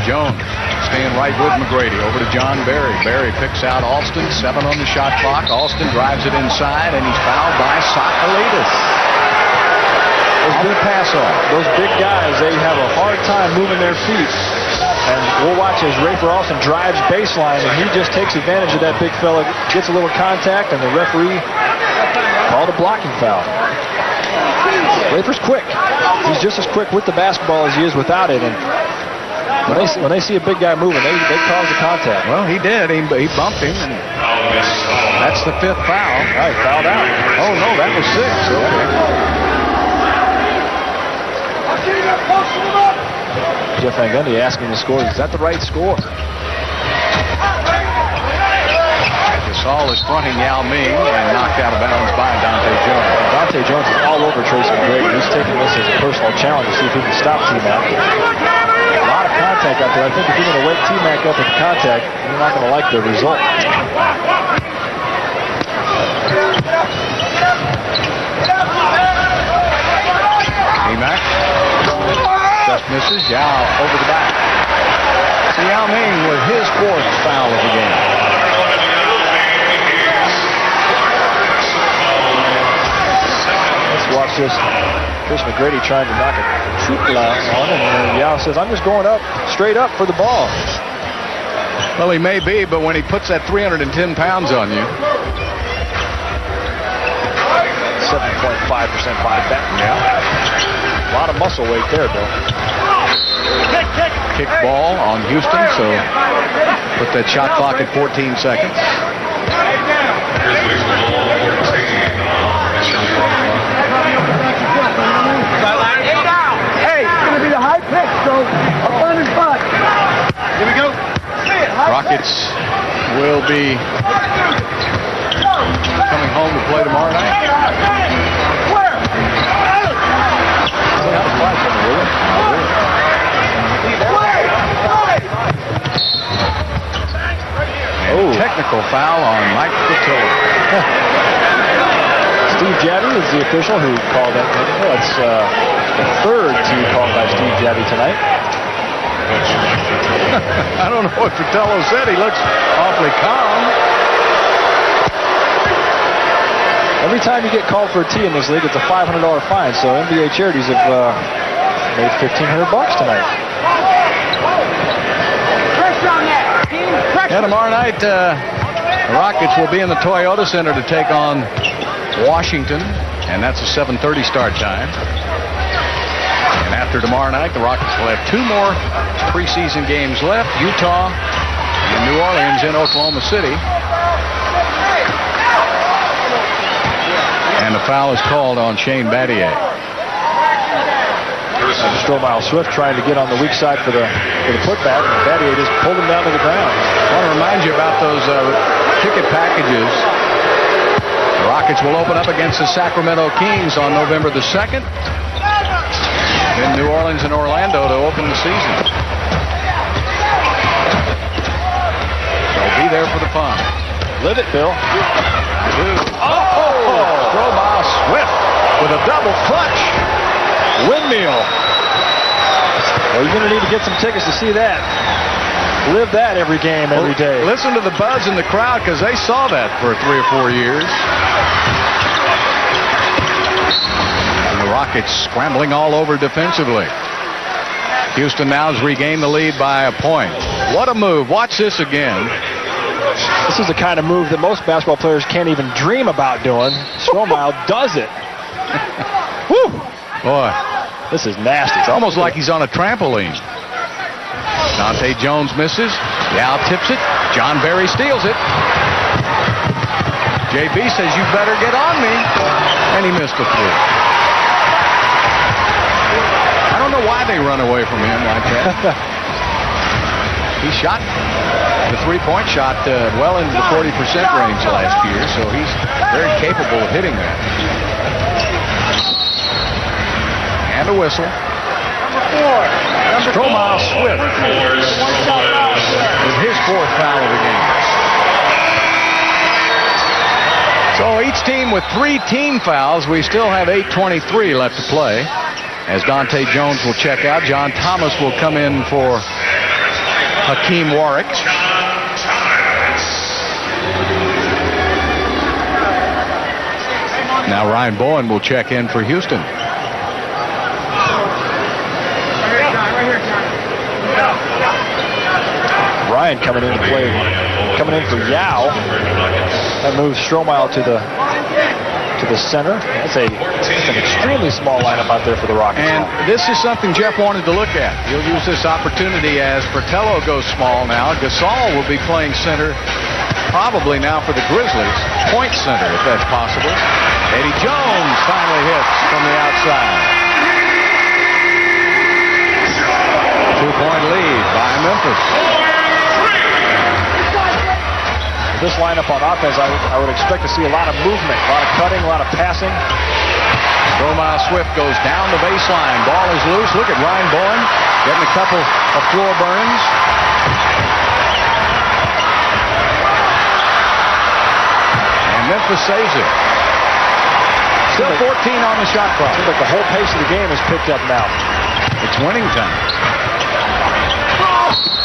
Jones staying right with McGrady. Over to John Barry. Barry picks out Alston. 7 on the shot clock. Alston drives it inside, and he's fouled by Sakalidis. Those good pass off. Those big guys, they have a hard time moving their feet. And we'll watch as Rafer Alston drives baseline, and he just takes advantage of that big fella, gets a little contact, and the referee called a blocking foul. Rafer's quick. He's just as quick with the basketball as he is without it. And when they see a big guy moving, they cause the contact. Well, he did. He bumped him, and that's the 5th foul. All right, fouled out. Oh, no, that was 6. Okay. Jeff Van Gundy asking the score, is that the right score? Gasol is fronting Yao Ming and knocked out of bounds by Dante Jones. Dante Jones is all over Tracy McGrady. He's taking this as a personal challenge to see if he can stop T-Mac. A lot of contact out there. I think if you're going to wake T-Mac up with the contact, you're not going to like the result. T-Mac just misses. Yao over the back. So Yao Ming with his 4th foul of the game. Let's watch this. Chris McGrady trying to knock a triple out on him, and Yao says, I'm just going up, straight up for the ball. Well, he may be, but when he puts that 310 pounds on you. 7.5% by back. Yeah. A lot of muscle weight there, Bill. Kick ball on Houston, so put that shot clock at 14 seconds. Rockets will be coming home to play tomorrow night. Technical foul on Mike Patillo. Steve Jabby is the official who called that. That's the third team called by Steve Jabby tonight. I don't know what Patillo said. He looks awfully calm. Every time you get called for a tee in this league, it's a $500 fine. So NBA charities have made $1,500 tonight. Yeah, tomorrow night, the Rockets will be in the Toyota Center to take on Washington, and that's a 7:30 start time. And after tomorrow night, the Rockets will have 2 more preseason games left, Utah and New Orleans in Oklahoma City. And the foul is called on Shane Battier. Stromile Swift trying to get on the weak side for the putback, and Battier just pulled him down to the ground. I want to remind you about those ticket packages. The Rockets will open up against the Sacramento Kings on November the 2nd. Then New Orleans and Orlando to open the season. They'll be there for the fun. Live it, Bill. I do. Stromile Swift with a double clutch. Windmill. Well, you're going to need to get some tickets to see that. Live that every game, every day. Listen to the buzz in the crowd because they saw that for 3 or 4 years. And the Rockets scrambling all over defensively. Houston now has regained the lead by a point. What a move. Watch this again. This is the kind of move that most basketball players can't even dream about doing. Stromile does it. Woo! Boy. This is nasty. It's almost like he's on a trampoline. Dante Jones misses. Yao tips it. John Barry steals it. JB says, you better get on me. And he missed a 3. I don't know why they run away from him like that. He shot the 3-point shot well into the 40% range last year, so he's very capable of hitting that. And a whistle. Stromile Swift with his 4th foul of the game. So each team with 3 team fouls. We still have 8:23 left to play. As Dante Jones will check out, John Thomas will come in for Hakeem Warwick. Now Ryan Bowen will check in for Houston. Ryan coming in to play, coming in for Yao. That moves Stromile to the center. That's an extremely small lineup out there for the Rockets. And this is something Jeff wanted to look at. He'll use this opportunity as Fratello goes small now. Gasol will be playing center probably now for the Grizzlies. Point center, if that's possible. Eddie Jones finally hits from the outside. 2-point lead by Memphis. This lineup on offense, I would expect to see a lot of movement, a lot of cutting, a lot of passing. Stromile Swift goes down the baseline. Ball is loose. Look at Ryan Bowen getting a couple of floor burns. And Memphis saves it. Still 14 on the shot clock. Seems like the whole pace of the game is picked up now. It's winning time.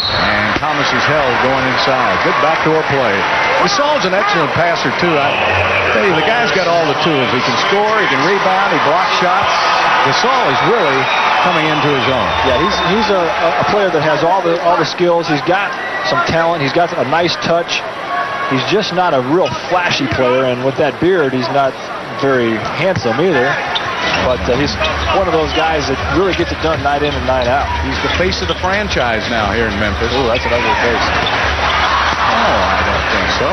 And Thomas is held going inside. Good backdoor play. Gasol's an excellent passer, too. I tell you, the guy's got all the tools. He can score, he can rebound, he blocks shots. Gasol is really coming into his own. Yeah, he's a player that has all the skills. He's got some talent. He's got a nice touch. He's just not a real flashy player, and with that beard, he's not very handsome either. But he's one of those guys that really gets it done night in and night out. He's the face of the franchise now here in Memphis. Ooh, that's an ugly face. Oh, I don't think so.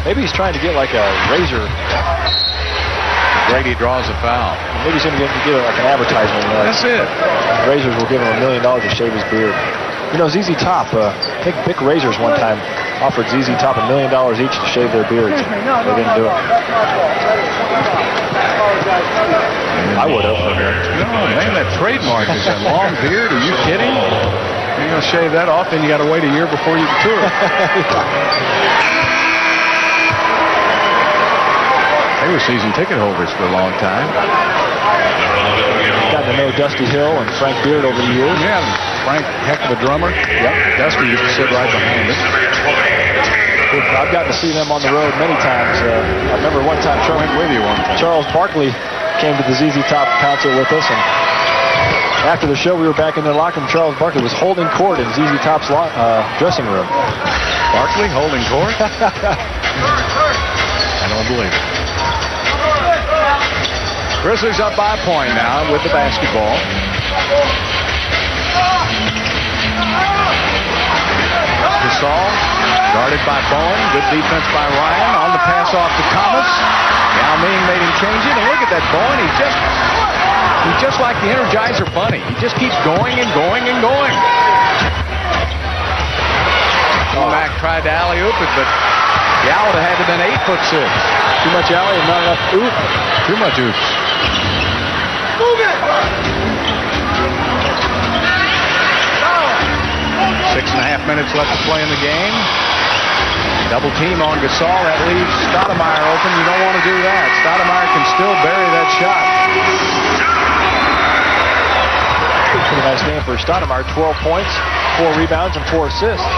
Maybe he's trying to get like a razor. Brady draws a foul. Maybe he's going to get like an advertisement. That's it. Razors will give him $1 million to shave his beard. You know, ZZ Top, I think Bic Razors one time offered ZZ Top $1 million each to shave their beards. They didn't do it. I would have. No, man, that trademark is a long beard. Are you kidding? You're going to shave that off, then you got to wait a year before you can tour. They were season ticket holders for a long time. Got to know Dusty Hill and Frank Beard over the years. Yeah, Frank, heck of a drummer. Yep. Dusty used to sit right behind us. I've gotten to see them on the road many times. I remember one time Charles Barkley came to the ZZ Top concert with us, and after the show we were back in the locker room. Charles Barkley was holding court in ZZ Top's dressing room. Barkley holding court? I don't believe it. Grizzlies up by a point now with the basketball. Gasol, guarded by Bowen. Good defense by Ryan. On the pass off to Thomas. Yao Ming made him change it. And look at that Bowen. He's just like the Energizer Bunny. He just keeps going and going and going. T-Mac tried to alley-oop it, but Yao would have had to have been 8'6". Too much alley and not enough oop. Too much oops. Move it! 6.5 minutes left to play in the game. Double team on Gasol. That leaves Stoudemire open. You don't want to do that. Stoudemire can still bury that shot. Pretty nice game for Stoudemire. 12 points, 4 rebounds, and 4 assists.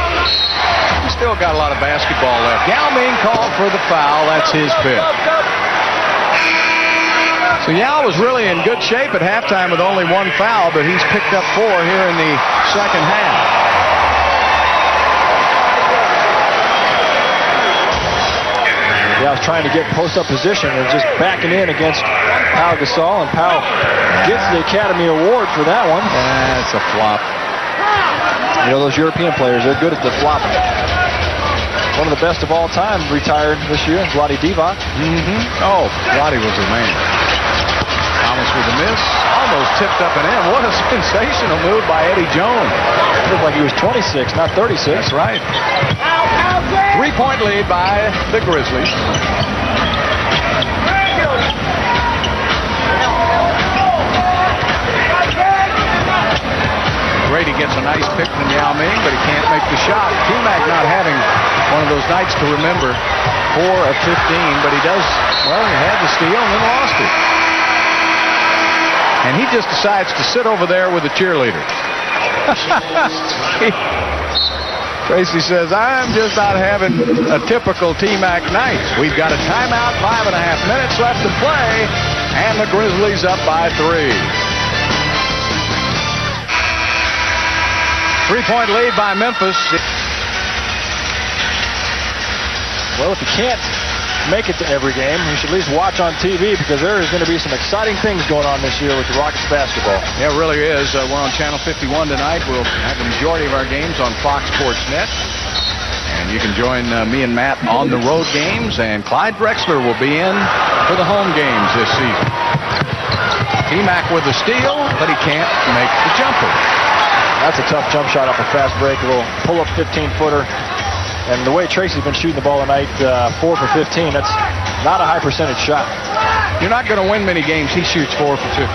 He's still got a lot of basketball left. Yao Ming called for the foul. That's his fifth. So Yao was really in good shape at halftime with only 1 foul, but he's picked up 4 here in the second half. Yao's trying to get post-up position and just backing in against Pau Gasol, and Pau gets the Academy Award for that one. That's a flop. You know, those European players, they're good at the flopping. One of the best of all time retired this year, Vlade Divac. Oh, Vlade was the man. Thomas with a miss. Almost tipped up and in. What a sensational move by Eddie Jones. Looked like he was 26, not 36. That's right. 3-point lead by the Grizzlies. Grady gets a nice pick from Yao Ming, but he can't make the shot. T-Mac not having one of those nights to remember. 4 of 15, but he does, well, he had the steal and then lost it. And he just decides to sit over there with the cheerleaders. Tracy says, I'm just not having a typical T-Mac night. We've got a timeout, 5.5 minutes left to play, and the Grizzlies up by 3. 3-point lead by Memphis. Well, if you can't make it to every game, you should at least watch on TV, because there is going to be some exciting things going on this year with the Rockets basketball. Yeah, it really is. We're on Channel 51 tonight. We'll have the majority of our games on Fox Sports Net. And you can join me and Matt on the road games, and Clyde Drexler will be in for the home games this season. T-Mac with the steal, but he can't make the jumper. That's a tough jump shot off a fast break, a little pull-up 15-footer. And the way Tracy's been shooting the ball tonight, 4 for 15, that's not a high percentage shot. You're not going to win many games. He shoots 4 for 15.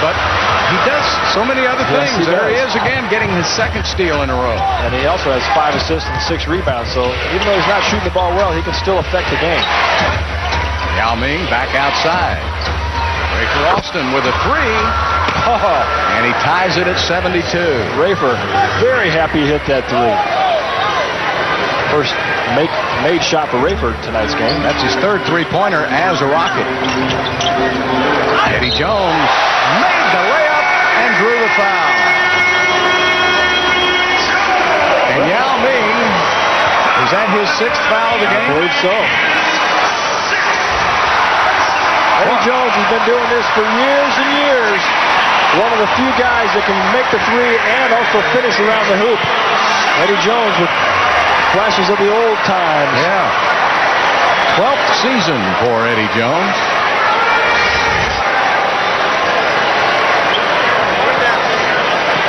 But he does so many other things. Yes, There he is again, getting his second steal in a row. And he also has 5 assists and 6 rebounds. So even though he's not shooting the ball well, he can still affect the game. Yao Ming back outside. Rafer Alston with a 3. And he ties it at 72. Rafer, very happy he hit that 3. First made shot for Rafer tonight's game. That's his 3rd 3-pointer as a Rocket. Eddie Jones made the layup and drew the foul. And Yao Ming, is that his 6th foul of the game? I believe so. Eddie Jones has been doing this for years and years. One of the few guys that can make the 3 and also finish around the hoop. Eddie Jones with flashes of the old times. Yeah. 12th season for Eddie Jones.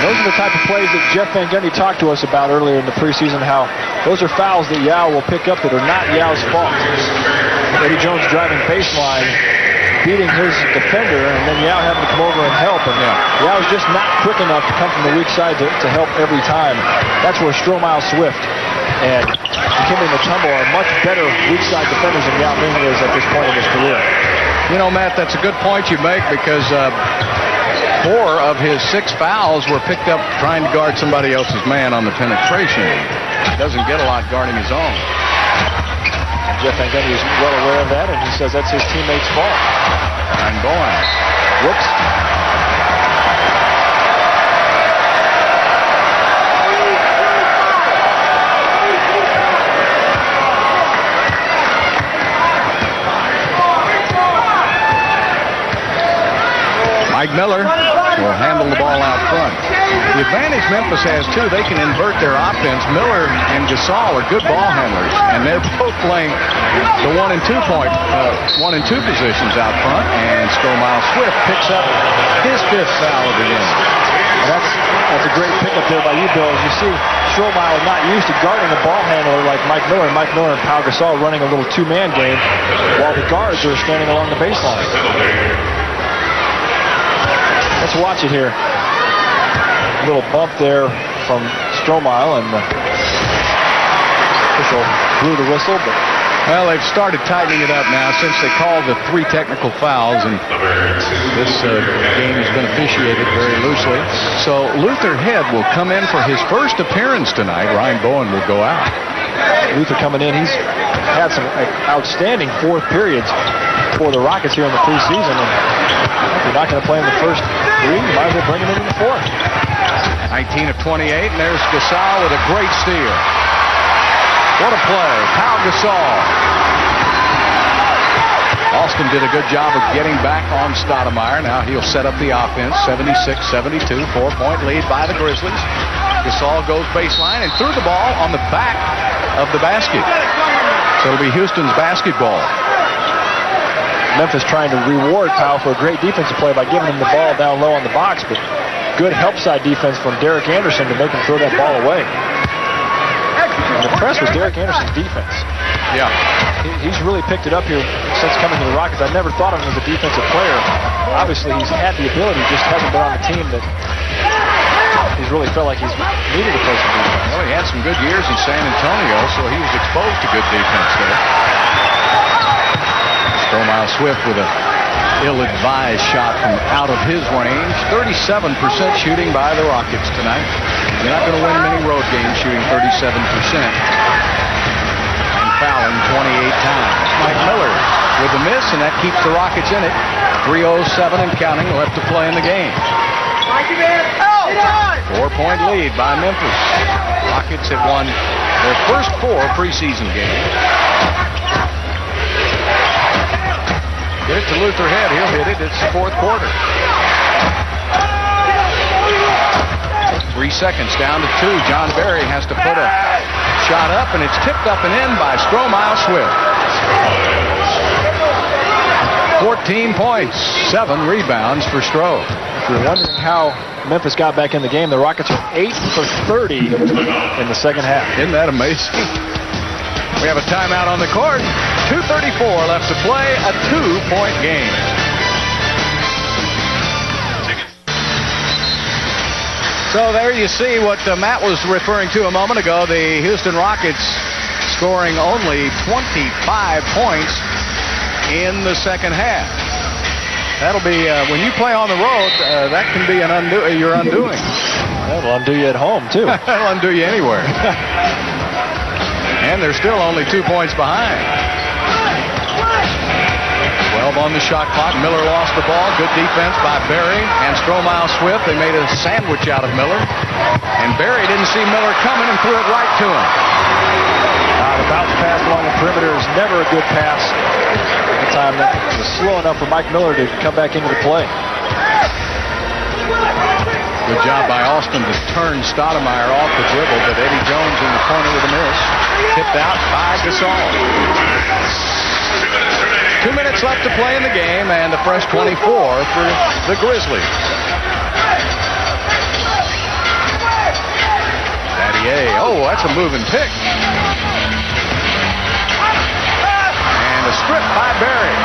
Those are the type of plays that Jeff Van Gundy talked to us about earlier in the preseason, how those are fouls that Yao will pick up that are not Yao's fault. Eddie Jones driving baseline, beating his defender, and then Yao having to come over and help. And Yao's just not quick enough to come from the weak side to help every time. That's where Stromile Swift and Dikembe Mutombo are much better weak side defenders than Yao Ming is at this point in his career. You know, Matt, that's a good point you make, because 4 of his 6 fouls were picked up trying to guard somebody else's man on the penetration. He doesn't get a lot guarding his own. Jeff Van Gundy is well aware of that, and he says that's his teammate's fault. Ryan Bowen. Whoops. Mike Miller will handle the ball out front. The advantage Memphis has, too, they can invert their offense. Miller and Gasol are good ball handlers, and they're both playing the 1 and 2 positions out front, and Stromile Swift picks up his 5th foul of the game. That's a great pickup there by you, Bill. As you see, Stromile is not used to guarding a ball handler like Mike Miller. Mike Miller and Pau Gasol running a little 2-man game, while the guards are standing along the baseline. Let's watch it here. A little bump there from Stromile, and the official blew the whistle. But well, they've started tightening it up now since they called the 3 technical fouls, and this game has been officiated very loosely. So Luther Head will come in for his first appearance tonight. Ryan Bowen will go out. Luther coming in. He's had some outstanding 4th periods for the Rockets here in the preseason. And if you're not going to play in the first 3, you might as well bring him in the 4th. 19 of 28, and there's Gasol with a great steal. What a play. Pau Gasol. Austin did a good job of getting back on Stoudemire. Now he'll set up the offense. 76-72, 4-point lead by the Grizzlies. Gasol goes baseline and threw the ball on the back of the basket. So it'll be Houston's basketball. Memphis trying to reward Pau for a great defensive play by giving him the ball down low on the box, but good help side defense from Derek Anderson to make him throw that ball away. I'm impressed with Derek Anderson's defense. Yeah. He's really picked it up here since coming to the Rockets. I never thought of him as a defensive player. Obviously, he's had the ability, just hasn't been on a team that he's really felt like he's needed to play some defense. Well, he had some good years in San Antonio, so he was exposed to good defense there. Stromile Swift with an ill-advised shot from out of his range. 37% shooting by the Rockets tonight. You're not going to win many road games shooting 37% and fouling 28 times. Mike Miller with a miss, and that keeps the Rockets in it. 3:07 and counting left to play in the game. 4-point lead by Memphis. Rockets have won their first 4 preseason games. Get it to Luther Head. He'll hit it. It's the 4th quarter. 3 seconds down to 2. John Barry has to put a shot up, and it's tipped up and in by Stromile Swift. 14 points, 7 rebounds for Stro. If you're wondering how Memphis got back in the game, the Rockets are 8 for 30 in the second half. Isn't that amazing? We have a timeout on the court. 2:34 left to play. A 2-point game. So there you see what Matt was referring to a moment ago. The Houston Rockets scoring only 25 points in the second half. That'll be, when you play on the road, that can be your undoing. That'll undo you at home, too. That'll undo you anywhere. And they're still only 2 points behind. 12 on the shot clock. Miller lost the ball. Good defense by Barry and Stromile Swift. They made a sandwich out of Miller. And Barry didn't see Miller coming and threw it right to him. The bounce pass along the perimeter is never a good pass. That time that was slow enough for Mike Miller to come back into the play. Good job by Austin to turn Stoudemire off the dribble, but Eddie Jones in the corner with a miss. Tipped out by Gasol. 2 minutes left to play in the game, and the fresh 24 for the Grizzlies. Oh, that's a moving pick. And a strip by Barry.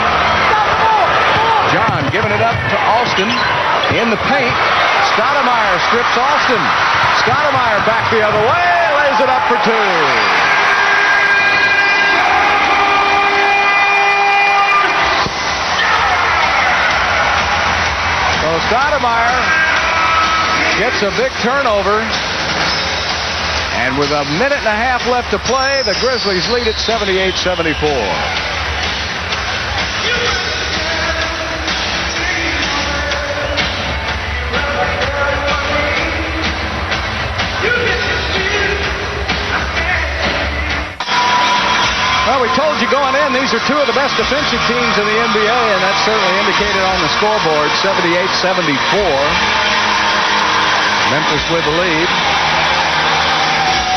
John giving it up to Alston in the paint. Stoudemire strips Alston. Stoudemire back the other way, lays it up for two. So Stoudemire gets a big turnover. And with a minute and a half left to play, the Grizzlies lead at 78-74. Well, we told you going in, these are two of the best defensive teams in the NBA, and that's certainly indicated on the scoreboard, 78-74. Memphis with the lead.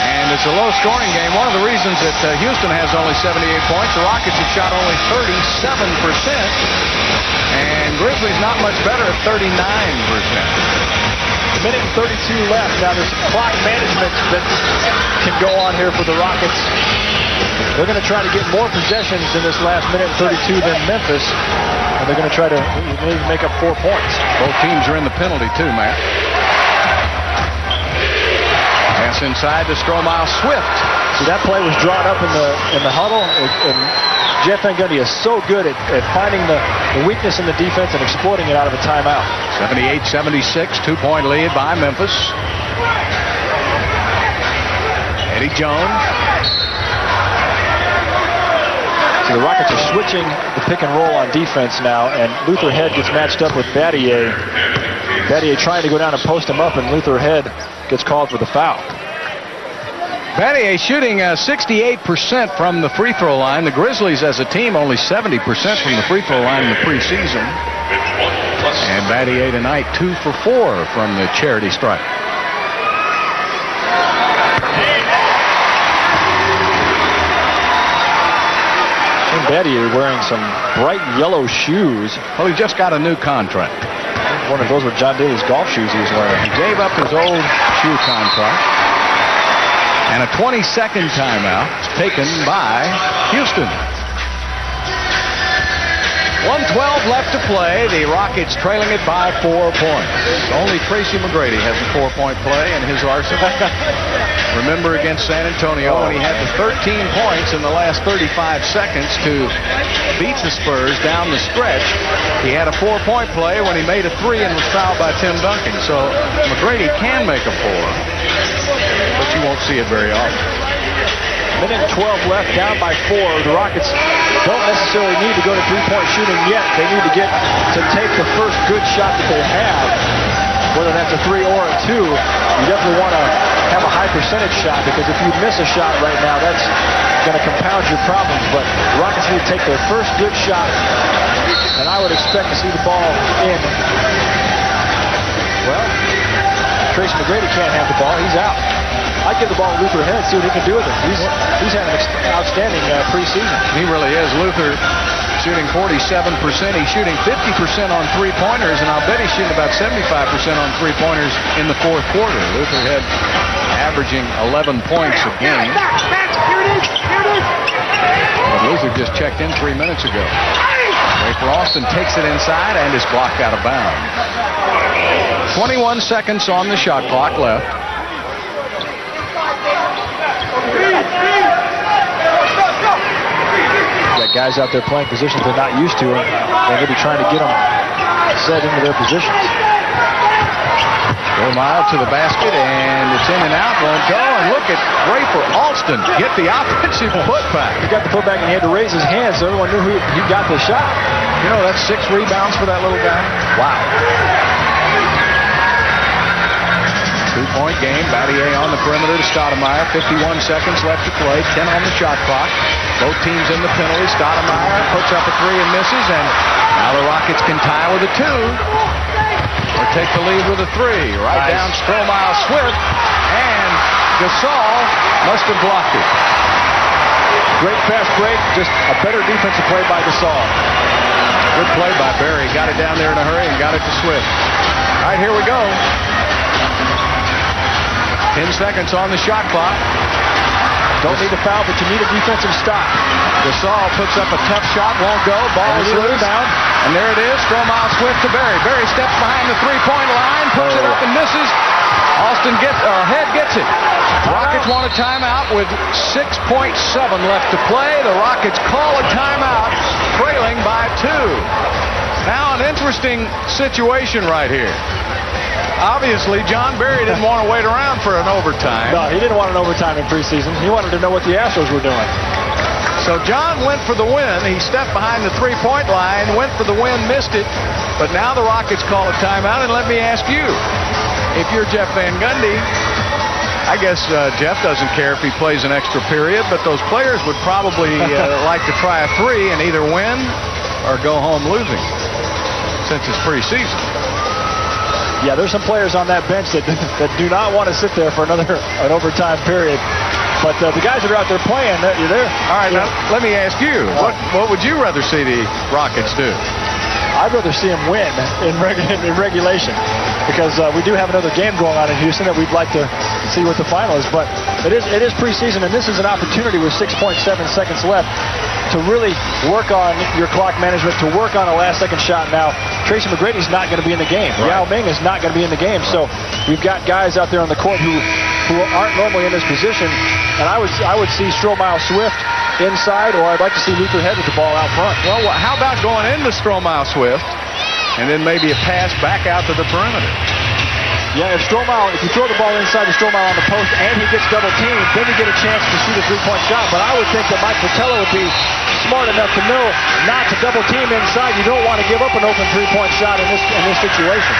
And it's a low-scoring game. One of the reasons that Houston has only 78 points, the Rockets have shot only 37%, and Grizzlies not much better at 39%. A minute and 32 left. Now there's clock management that can go on here for the Rockets. They're going to try to get more possessions in this last minute and 32 than Memphis. And they're going to try to maybe make up 4 points. Both teams are in the penalty too, Matt. Pass inside to Stromile Swift. See, that play was drawn up in the huddle. And Jeff Van Gundy is so good at finding the weakness in the defense and exploiting it out of a timeout. 78-76, 2-point lead by Memphis. Eddie Jones. So the Rockets are switching the pick and roll on defense now, and Luther Head gets matched up with Battier. Battier trying to go down and post him up, and Luther Head gets called for the foul. Battier shooting 68% from the free throw line. The Grizzlies as a team only 70% from the free throw line in the preseason. And Battier tonight 2 for 4 from the charity stripe. Tim Battier wearing some bright yellow shoes. Well, he just got a new contract. One of those were John Daly's golf shoes he was wearing. He gave up his old shoe contract. And a 20-second timeout taken by Houston. 1:12 left to play. The Rockets trailing it by 4 points. Only Tracy McGrady has a 4-point play in his arsenal. Remember against San Antonio when he had the 13 points in the last 35 seconds to beat the Spurs down the stretch. He had a 4-point play when he made a 3 and was fouled by Tim Duncan. So McGrady can make a 4, but you won't see it very often. Minute and 12 left, down by 4. The Rockets don't necessarily need to go to three-point shooting yet. They need to get to take the first good shot that they have, whether that's a 3 or a 2. You definitely want to have a high percentage shot, because if you miss a shot right now, that's going to compound your problems. But the Rockets need to take their first good shot, and I would expect to see the ball in. Well, Tracy McGrady can't have the ball. He's out. I'd give the ball to Luther Head, see what he can do with it. He's had an outstanding preseason. He really is. Luther shooting 47%. He's shooting 50% on three-pointers, and I'll bet he's shooting about 75% on three-pointers in the fourth quarter. Luther Head averaging 11 points a game. And Luther just checked in 3 minutes ago. Rafer Alston takes it inside and is blocked out of bounds. 21 seconds on the shot clock left. Got guys out there playing positions they're not used to, and they're going to be trying to get them set into their positions. Go mile to the basket, and it's in and out. Won't go, and look at Rafer Alston get the offensive putback. He got the putback, and he had to raise his hand so everyone knew he got the shot. You know, that's 6 rebounds for that little guy. Wow. 2-point game. Battier on the perimeter to Stoudemire. 51 seconds left to play. 10 on the shot clock. Both teams in the penalty. Stoudemire puts up a 3 and misses, and now the Rockets can tie with a 2 or take the lead with a 3. Right nice. Down Stromile Swift, and Gasol must have blocked it. Great fast break. Just a better defensive play by Gasol. Good play by Barry. Got it down there in a hurry and got it to Swift. All right, here we go. 10 seconds on the shot clock. Don't need a foul, but you need a defensive stop. Gasol puts up a tough shot, won't go. Ball is loose. And there it is. Stromile Swift to Berry. Berry steps behind the three-point line, puts it up and misses. Austin Head gets it. Rockets want a timeout with 6.7 left to play. The Rockets call a timeout, trailing by 2. Now an interesting situation right here. Obviously, John Berry didn't want to wait around for an overtime. No, he didn't want an overtime in preseason. He wanted to know what the Astros were doing. So John went for the win. He stepped behind the three-point line, went for the win, missed it. But now the Rockets call a timeout, and let me ask you, if you're Jeff Van Gundy, I guess Jeff doesn't care if he plays an extra period, but those players would probably like to try a three and either win or go home losing, since it's preseason. Yeah, there's some players on that bench that do not want to sit there for an overtime period. But the guys that are out there playing, you're there. All right, now let me ask you, what would you rather see the Rockets do? I'd rather see them win in regulation, because we do have another game going on in Houston that we'd like to see what the final is. But it is preseason, and this is an opportunity with 6.7 seconds left to really work on your clock management, to work on a last-second shot. Now, Tracy McGrady's not going to be in the game. Right. Yao Ming is not going to be in the game. So we've got guys out there on the court who aren't normally in this position. And I would see Stromile Swift inside, or I'd like to see Luther Head with the ball out front. Well, how about going into Stromile Swift and then maybe a pass back out to the perimeter? Yeah, if you throw the ball inside to Stromile on the post and he gets double teamed, then you get a chance to shoot a three-point shot. But I would think that Mike Fratello would be smart enough to know not to double team inside. You don't want to give up an open three-point shot in this situation.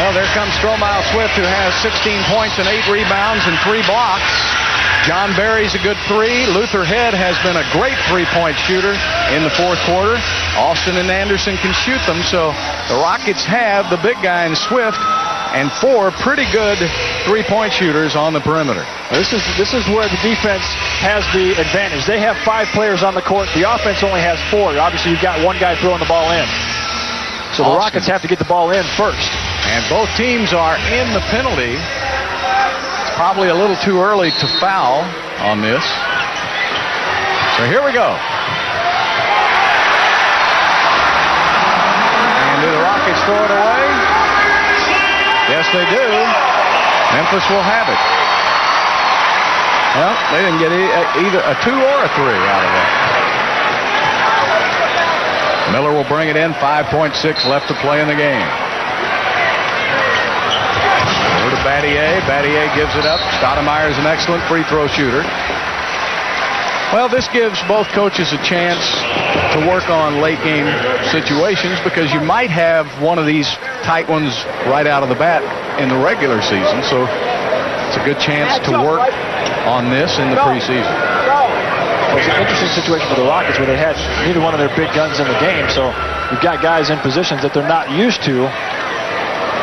Well, there comes Stromile Swift, who has 16 points and 8 rebounds and 3 blocks. John Berry's a good 3. Luther Head has been a great three-point shooter in the fourth quarter. Austin and Anderson can shoot them, so the Rockets have the big guy in Swift and 4 pretty good three-point shooters on the perimeter. This is where the defense has the advantage. They have 5 players on the court. The offense only has 4. Obviously, you've got one guy throwing the ball in. So the Rockets have to get the ball in first. And both teams are in the penalty. It's probably a little too early to foul on this. So here we go. And do the Rockets throw it away? Yes, they do. Memphis will have it. Well, they didn't get either a 2 or a 3 out of that. Miller will bring it in. 5.6 left to play in the game. Over to Battier. Battier gives it up. Stoudemire is an excellent free throw shooter. Well, this gives both coaches a chance to work on late game situations, because you might have one of these tight ones right out of the bat in the regular season. So it's a good chance to work on this in the preseason. Well, it's an interesting situation for the Rockets where they had neither one of their big guns in the game. So you've got guys in positions that they're not used to.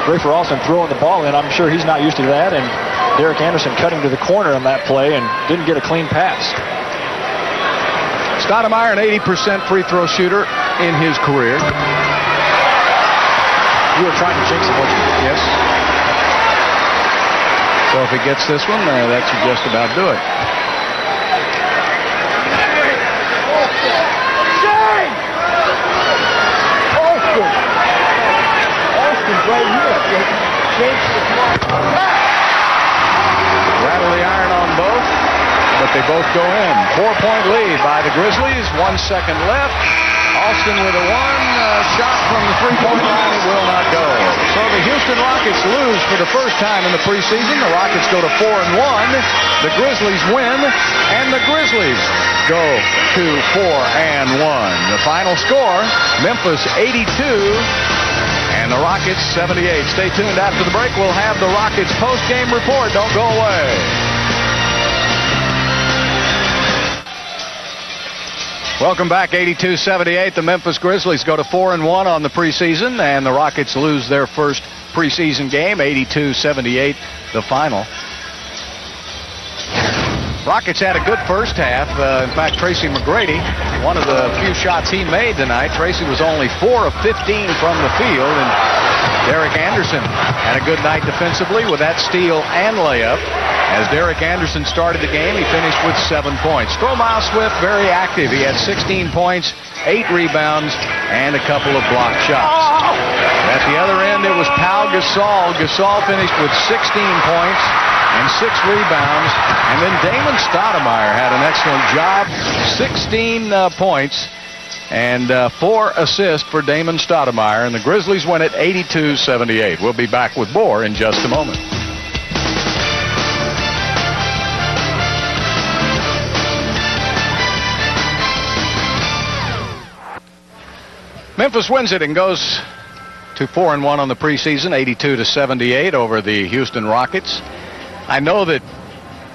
Rafer Alston throwing the ball in. I'm sure he's not used to that. And Derek Anderson cutting to the corner on that play and didn't get a clean pass. Stoudemire, an 80% free throw shooter in his career. You were trying to jinx him, weren't you? Yes. So if he gets this one, that should just about do it. Rattle the iron on both, but they both go in. 4-point lead by the Grizzlies. 1 second left. Austin with a shot from the three-point line. It will not go. So the Houston Rockets lose for the first time in the preseason. The Rockets go to 4-1. The Grizzlies win, and the Grizzlies go to 4-1. The final score, Memphis 82. And the Rockets 78. Stay tuned after the break. We'll have the Rockets post-game report. Don't go away. Welcome back. 82-78. The Memphis Grizzlies go to 4-1 on the preseason, and the Rockets lose their first preseason game. 82-78, the final. Rockets had a good first half. In fact, Tracy McGrady, one of the few shots he made tonight. Tracy was only 4 of 15 from the field, and Derek Anderson had a good night defensively with that steal and layup. As Derek Anderson started the game, he finished with 7 points. Stromile Swift, very active. He had 16 points, 8 rebounds, and a couple of blocked shots. At the other end, it was Pau Gasol. Gasol finished with 16 points and 6 rebounds. And then Damon Stoudemire had an excellent job. 16 points and 4 assists for Damon Stoudemire. And the Grizzlies win at 82-78. We'll be back with more in just a moment. Memphis wins it and goes to 4-1 on the preseason, 82-78 over the Houston Rockets. I know that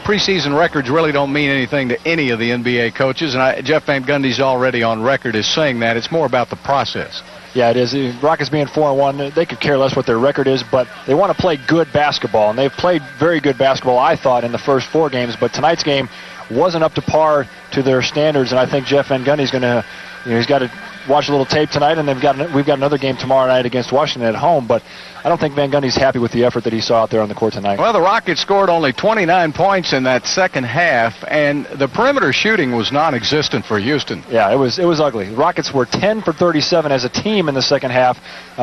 preseason records really don't mean anything to any of the NBA coaches, and Jeff Van Gundy's already on record as saying that. It's more about the process. Yeah, it is. The Rockets being 4-1, they could care less what their record is, but they want to play good basketball, and they've played very good basketball, I thought, in the first 4 games, but tonight's game wasn't up to par to their standards, and I think Jeff Van Gundy's going to, he's got to watch a little tape tonight, and we've got another game tomorrow night against Washington at home, but I don't think Van Gundy's happy with the effort that he saw out there on the court tonight. Well, the Rockets scored only 29 points in that second half, and the perimeter shooting was non-existent for Houston. Yeah, it was ugly. The Rockets were 10 for 37 as a team in the second half.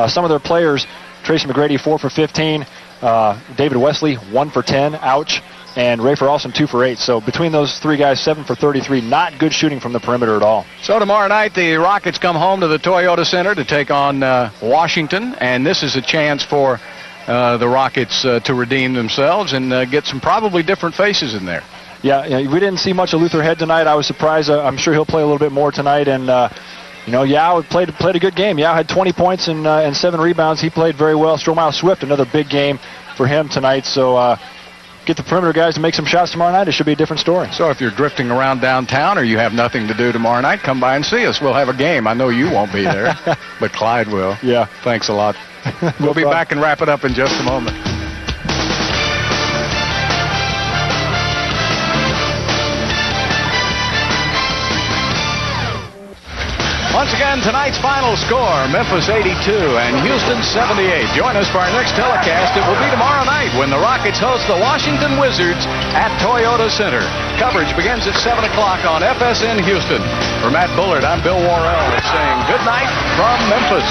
Some of their players, Tracy McGrady, 4 for 15, David Wesley, 1 for 10, ouch, and Rafer Alston 2 for 8. So between those 3 guys, 7 for 33. Not good shooting from the perimeter at all. So tomorrow night, the Rockets come home to the Toyota Center to take on Washington, and this is a chance for the Rockets to redeem themselves and get some probably different faces in there. Yeah, we didn't see much of Luther Head tonight. I was surprised. I'm sure he'll play a little bit more tonight, and Yao played a good game. Yao had 20 points and 7 rebounds. He played very well. Stromile Swift, another big game for him tonight. So get the perimeter guys to make some shots tomorrow night. It should be a different story. So if you're drifting around downtown or you have nothing to do tomorrow night, come by and see us. We'll have a game. I know you won't be there, but Clyde will. Yeah. Thanks a lot. We'll be back and wrap it up in just a moment. Once again, tonight's final score, Memphis 82 and Houston 78. Join us for our next telecast. It will be tomorrow night when the Rockets host the Washington Wizards at Toyota Center. Coverage begins at 7 o'clock on FSN Houston. For Matt Bullard, I'm Bill Worrell saying good night from Memphis.